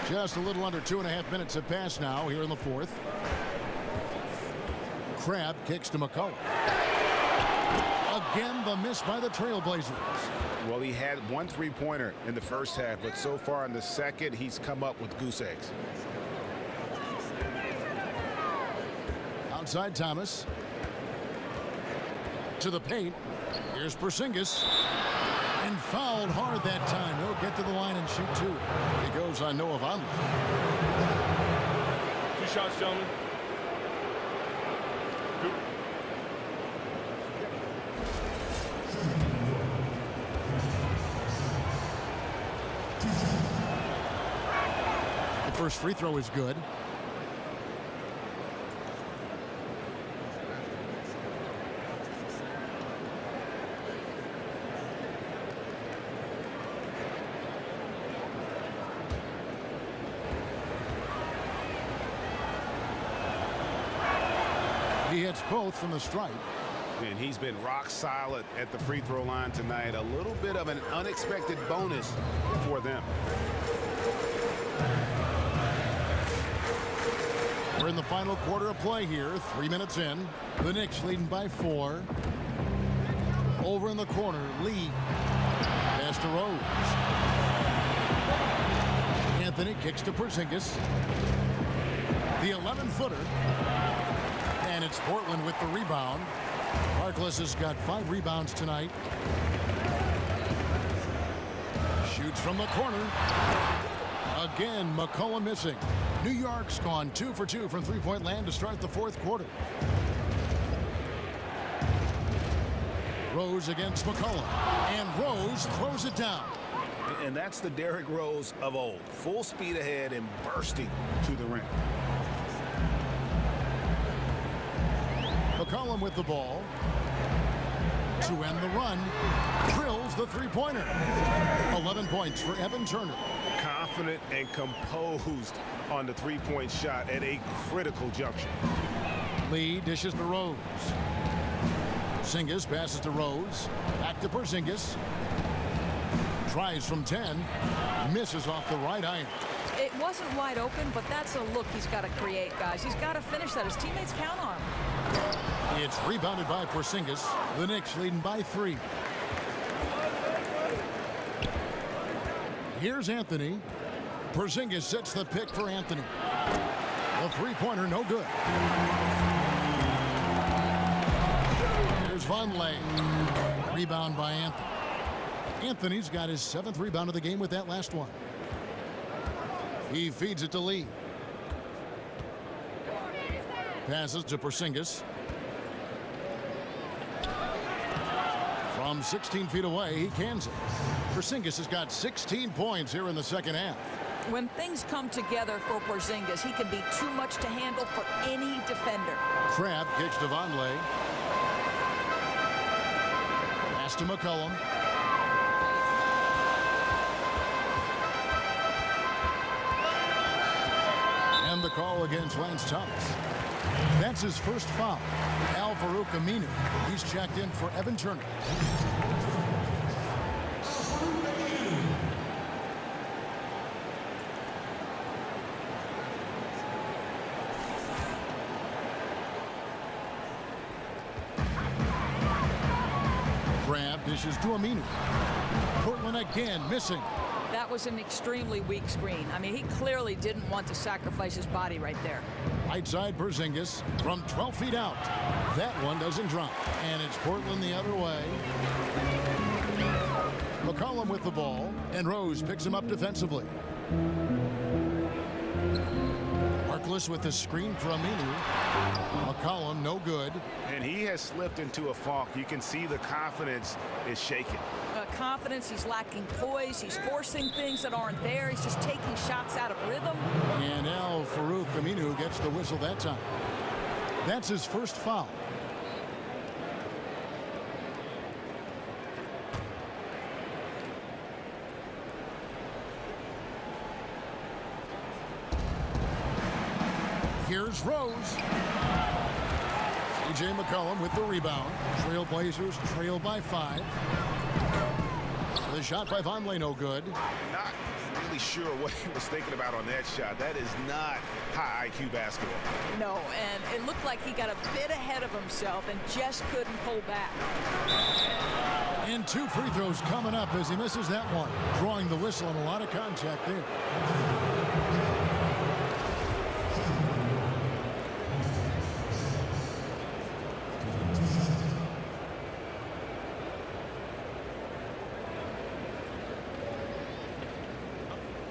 S1: Just a little under 2.5 minutes have passed now here in the fourth. Crab kicks to McCollum. Again, the miss by the Trailblazers.
S2: Well, he had 1 3-pointer in the first half, but so far in the second, he's come up with goose eggs.
S1: Outside Thomas. To the paint. Here's Porzingis. And fouled hard that time. He'll get to the line and shoot two. He goes on Noah Vonleh.
S7: 2 shots, gentlemen.
S1: The first free throw is good. He hits both from the stripe.
S2: And he's been rock solid at the free throw line tonight. A little bit of an unexpected bonus for them.
S1: We're in the final quarter of play here. 3 minutes in. The Knicks leading by 4. Over in the corner, Lee. Pass to Rose. Anthony kicks to Porzingis. The 11-footer. And it's Portland with the rebound. Harkless has got 5 rebounds tonight. Shoots from the corner. Again, McCollum missing. New York's gone 2 for 2 from three-point land to start the fourth quarter. Rose against McCollum. And Rose throws it down.
S2: And that's the Derrick Rose of old. Full speed ahead and bursting to the rim.
S1: McCollum with the ball. To end the run. Drills the three-pointer. 11 points for Evan Turner.
S2: Confident and composed on the three-point shot at a critical juncture.
S1: Lee dishes to Rose. Porzingis passes to Rose. Back to Porzingis. Tries from 10. Misses off the right iron.
S3: It wasn't wide open, but that's a look he's got to create, guys. He's got to finish that. His teammates count on him.
S1: It's rebounded by Porzingis. The Knicks leading by 3. Here's Anthony. Porzingis sets the pick for Anthony. The three-pointer, no good. Here's Vonleh. Rebound by Anthony. Anthony's got his 7th rebound of the game with that last one. He feeds it to Lee. Passes to Porzingis. From 16 feet away, he cans it. Porzingis has got 16 points here in the second half.
S3: When things come together for Porzingis, he can be too much to handle for any defender.
S1: Crab kicks to Vonleh. Pass to McCollum. And the call against Lance Thomas. That's his first foul. Al-Farouq Aminu. He's checked in for Evan Turner. Grab dishes to Aminu. Portland again missing.
S3: That was an extremely weak screen. I mean, he clearly didn't want to sacrifice his body right there.
S1: Right side Porzingis from 12 feet out. That one doesn't drop. And it's Portland the other way. McCollum with the ball. And Rose picks him up defensively. Harkless with the screen for Aminu. McCollum no good.
S2: And he has slipped into a funk. You can see the confidence is shaken.
S3: Confidence, he's lacking poise, he's forcing things that aren't there, he's just taking shots out of rhythm.
S1: And Al-Farouq Aminu gets the whistle that time. That's his first foul. Here's Rose. C.J. McCollum with the rebound. Trailblazers trail by 5. The shot by Vonleh no good.
S2: Not really sure what he was thinking about on that shot. That is not high IQ basketball.
S3: No, and it looked like he got a bit ahead of himself and just couldn't pull back.
S1: And 2 free throws coming up as he misses that one. Drawing the whistle and a lot of contact there.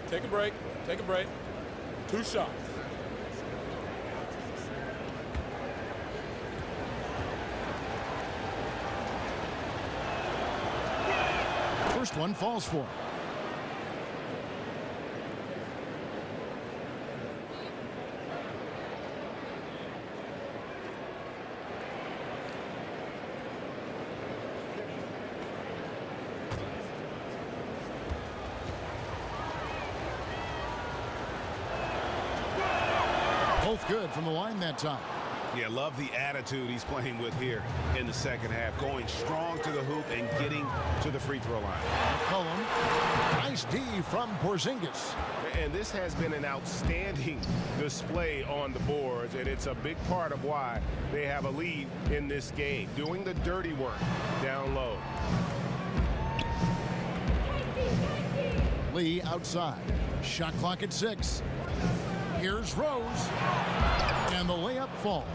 S7: Take a break. Take a break. 2 shots.
S1: First one falls for him. Both good from the line that time.
S2: Yeah, love the attitude he's playing with here in the second half. Going strong to the hoop and getting to the free throw line.
S1: McCollum. Nice D from Porzingis.
S4: And this has been an outstanding display on the boards, and it's a big part of why they have a lead in this game. Doing the dirty work down low.
S1: Lee outside. Shot clock at 6. Here's Rose. And the layup falls.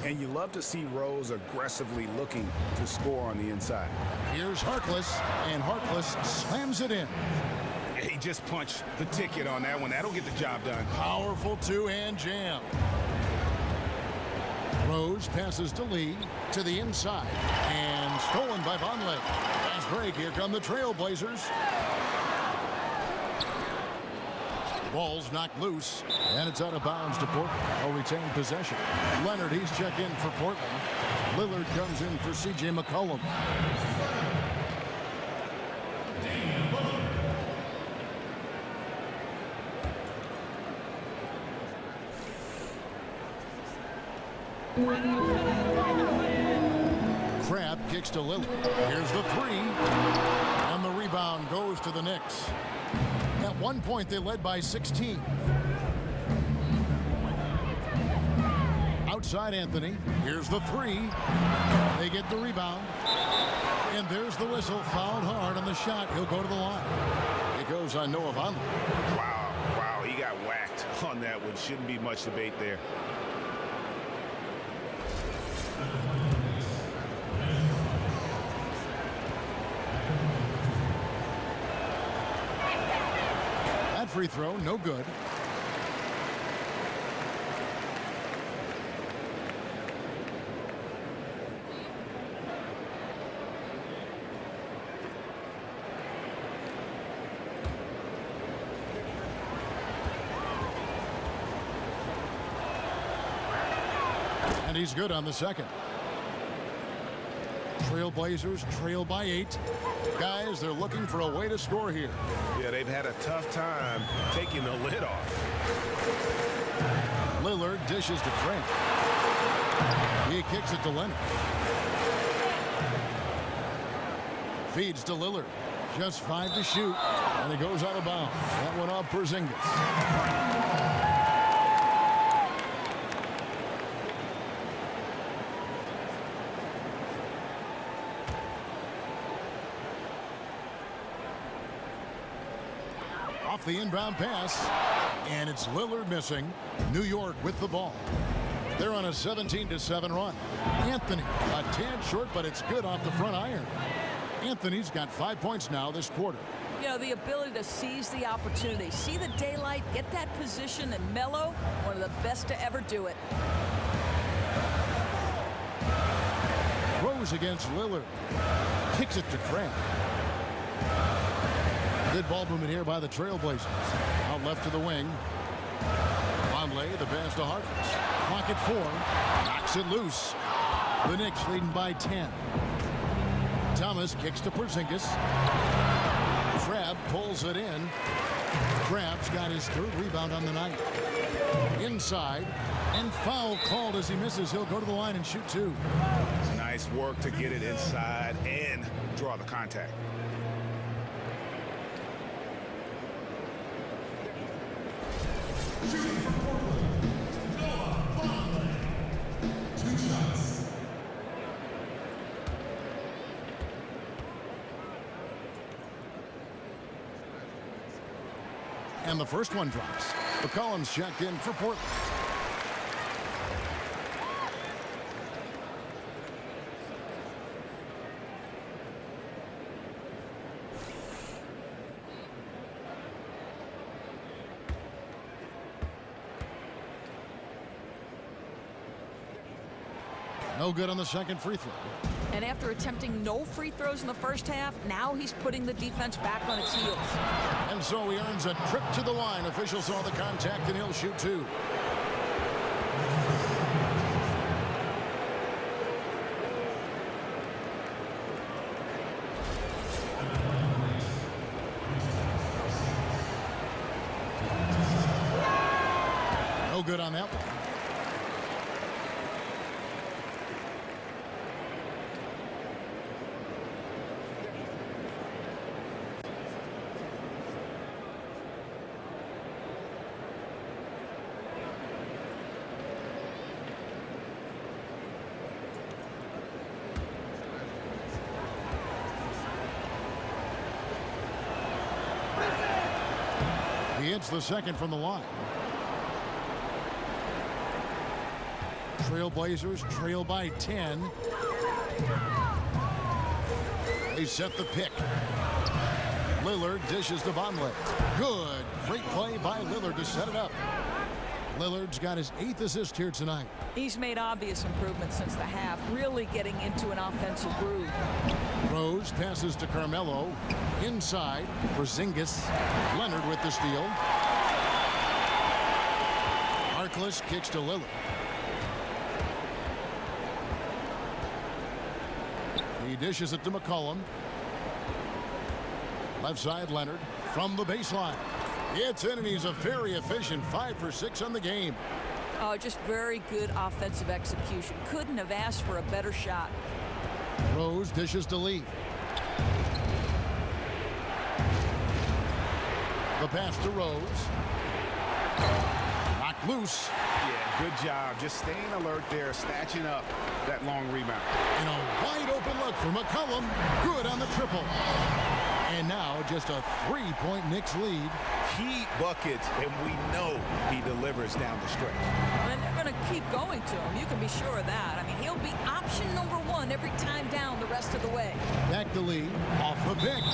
S2: And you love to see Rose aggressively looking to score on the inside.
S1: Here's Harkless, and Harkless slams it in.
S2: He just punched the ticket on that one. That'll get the job done.
S1: Powerful two-hand jam. Rose passes to Lee to the inside. And stolen by Vonleh. Fast break. Here come the Trailblazers. Ball's knocked loose, and it's out of bounds to Portland. I'll retain possession. Leonard, he's checked in for Portland. Lillard comes in for C.J. McCollum. Crab kicks to Lillard. Here's the 3. And the rebound goes to the Knicks. At one point, they led by 16. Outside Anthony. Here's the 3. They get the rebound. And there's the whistle. Fouled hard on the shot. He'll go to the line. It goes on Noah Vonleh.
S2: Wow, he got whacked on that one. Shouldn't be much debate there.
S1: Free throw, no good. And he's good on the second. Trailblazers trail by 8. Guys, they're looking for a way to score here.
S4: Yeah, they've had a tough time taking the lid off.
S1: Lillard dishes to Trent. He kicks it to Leonard. Feeds to Lillard. Just 5 to shoot. And it goes out of bounds. That one off Porzingis. Off the inbound pass, and it's Lillard missing. New York with the ball. They're on a 17-7 run. Anthony, a tad short, but it's good off the front iron. Anthony's got 5 points now this quarter.
S3: You know, the ability to seize the opportunity, see the daylight, get that position, and mellow, one of the best to ever do it.
S1: Rose against Lillard. Kicks it to Trent. Good ball movement here by the Trailblazers. Out left to the wing. Vonleh, the pass to Harkless. Clock at 4. Knocks it loose. The Knicks leading by 10. Thomas kicks to Porzingis. Crab pulls it in. Crab's got his 3rd rebound on the night. Inside. And foul called as he misses. He'll go to the line and shoot 2.
S2: Nice work to get it inside and draw the contact.
S1: And the first one drops. McCollum's checked in for Portland. No good on the second free throw.
S3: And after attempting no free throws in the first half, now he's putting the defense back on its heels.
S1: And so he earns a trip to the line. Officials saw the contact, and he'll shoot two. No good on that one. He hits the second from the line. Trailblazers trail by 10. They set the pick. Lillard dishes to Vonleh. Good. Great play by Lillard to set it up. Lillard's got his 8th assist here tonight.
S3: He's made obvious improvements since the half, really getting into an offensive groove.
S1: Rose passes to Carmelo. Inside, Porzingis. Leonard with the steal. Harkless kicks to Lillard. He dishes it to McCollum. Left side, Leonard from the baseline. It's in, and he's a very efficient 5 for 6 on the game.
S3: Oh, just very good offensive execution. Couldn't have asked for a better shot.
S1: Rose dishes to Lee. The pass to Rose. Knocked loose.
S2: Yeah, good job. Just staying alert there, snatching up that long rebound.
S1: And a wide open look for McCollum. Good on the triple. And now just a 3-point Knicks lead.
S2: Key buckets, and we know he delivers down the stretch.
S3: And they're going to keep going to him. You can be sure of that. I mean, he'll be option number 1 every time down the rest of the way.
S1: Back to Lee. Off the pick.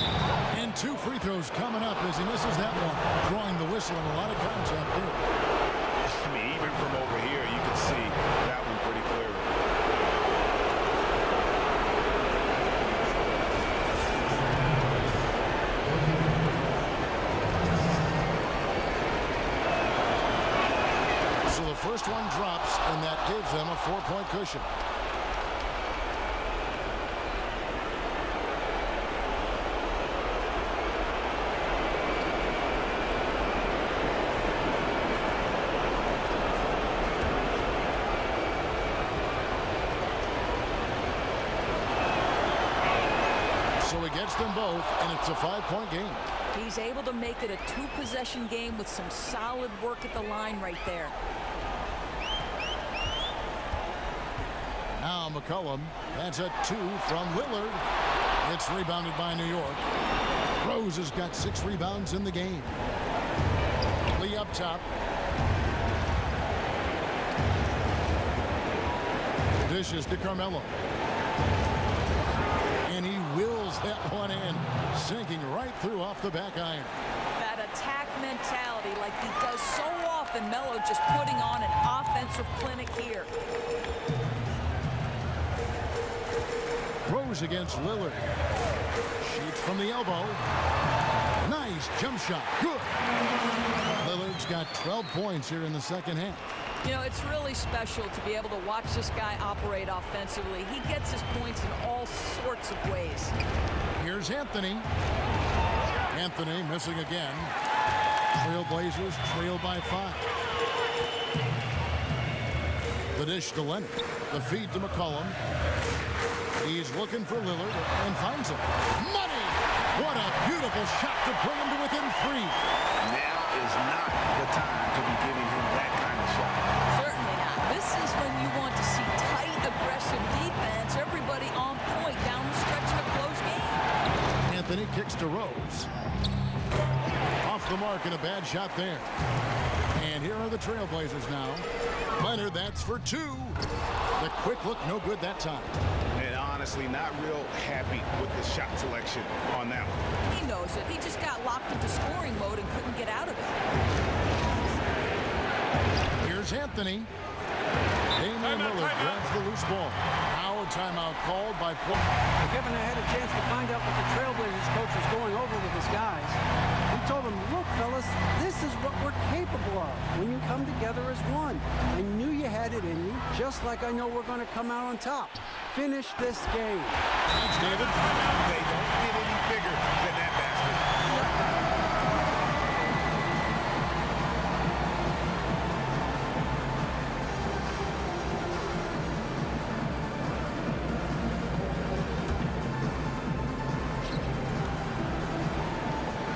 S1: And 2 free throws coming up as he misses that one. Drawing the whistle and a lot of contact there.
S2: I mean, even from over here, you can see that one pretty clearly.
S1: So the first one drops, and that gives them a 4-point cushion. So he gets them both, and it's a 5-point game.
S3: He's able to make it a 2-possession game with some solid work at the line right there.
S1: Now McCollum. That's a 2 from Lillard. It's rebounded by New York. Rose has got 6 rebounds in the game. Lee up top. Dishes to Carmelo. And he wills that one in, sinking right through off the back iron.
S3: That attack mentality like he does so often. Melo just putting on an offensive clinic here.
S1: Rose against Lillard. Shoots from the elbow. Nice jump shot. Good. Lillard's got 12 points here in the second half.
S3: You know, it's really special to be able to watch this guy operate offensively. He gets his points in all sorts of ways.
S1: Here's Anthony. Anthony missing again. Trailblazers trail by 5. The dish to Leonard. The feed to McCollum. He's looking for Lillard and finds him. Money! What a beautiful shot to bring him to within 3.
S2: Now is not the time to be giving him that kind of shot.
S3: Certainly not. This is when you want to see tight, aggressive defense. Everybody on point down the stretch in a close game.
S1: Anthony kicks to Rose. Off the mark and a bad shot there. And here are the Trailblazers now. Leonard, that's for 2. The quick look, no good that time.
S2: And honestly, not real happy with the shot selection on that one.
S3: He knows it. He just got locked into scoring mode and couldn't get out of it.
S1: Here's Anthony. Damian Lillard grabs the loose ball. Now a timeout called by Portland.
S6: Well, Kevin, I had a chance to find out what the Trailblazers coach was going over with his guys. He told them, look, fellas, this is what we're capable of when you come together as one. I knew you had it in you, just like I know we're going to come out on top. Finish this game.
S1: Thanks, David.
S2: They don't get any bigger than that basket.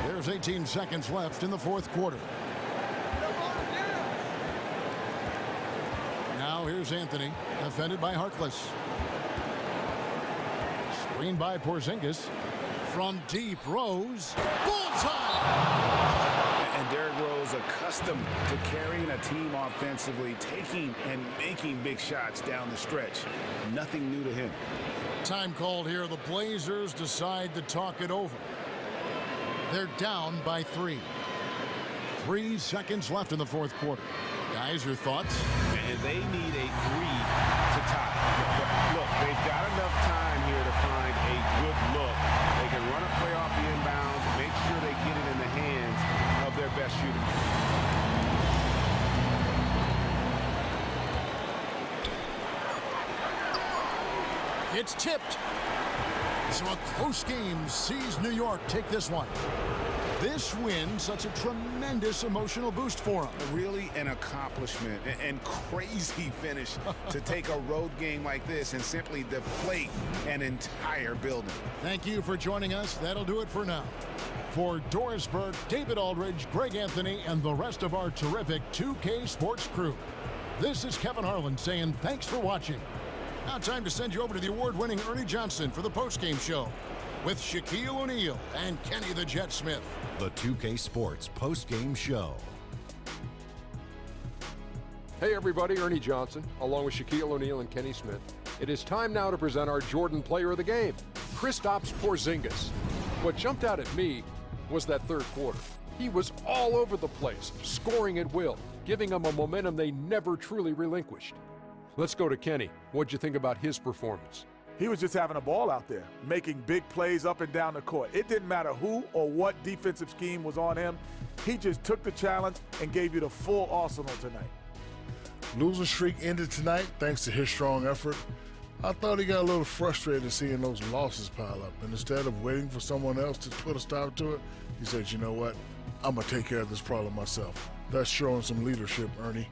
S1: There's 18 seconds left in the fourth quarter. Now here's Anthony, defended by Harkless. Screened by Porzingis. From deep, Rose. Bullseye!
S2: And Derrick Rose, accustomed to carrying a team offensively, taking and making big shots down the stretch. Nothing new to him.
S1: Time called here. The Blazers decide to talk it over. They're down by 3. 3 seconds left in the fourth quarter. Guys, your thoughts?
S2: And they need a 3 to tie. Look, they've got enough time here to find a good look. They can run a play off the inbounds, make sure they get it in the hands of their best shooter.
S1: It's tipped. So a close game sees New York take this one. This win, such a tremendous emotional boost for them.
S2: Really an accomplishment and crazy finish to take a road game like this and simply deflate an entire building.
S1: Thank you for joining us. That'll do it for now. For Doris Burke, David Aldridge, Greg Anthony, and the rest of our terrific 2K Sports crew, this is Kevin Harlan saying thanks for watching. Now time to send you over to the award-winning Ernie Johnson for the postgame show with Shaquille O'Neal and Kenny the Jet Smith.
S9: The 2K Sports postgame show.
S10: Hey everybody, Ernie Johnson, along with Shaquille O'Neal and Kenny Smith. It is time now to present our Jordan Player of the Game, Kristaps Porzingis. What jumped out at me was that third quarter. He was all over the place, scoring at will, giving them a momentum they never truly relinquished. Let's go to Kenny. What'd you think about his performance?
S8: He was just having a ball out there, making big plays up and down the court. It didn't matter who or what defensive scheme was on him. He just took the challenge and gave you the full arsenal tonight.
S11: Losing streak ended tonight thanks to his strong effort. I thought he got a little frustrated seeing those losses pile up, and instead of waiting for someone else to put a stop to it, he said, you know what, I'm going to take care of this problem myself. That's showing some leadership, Ernie.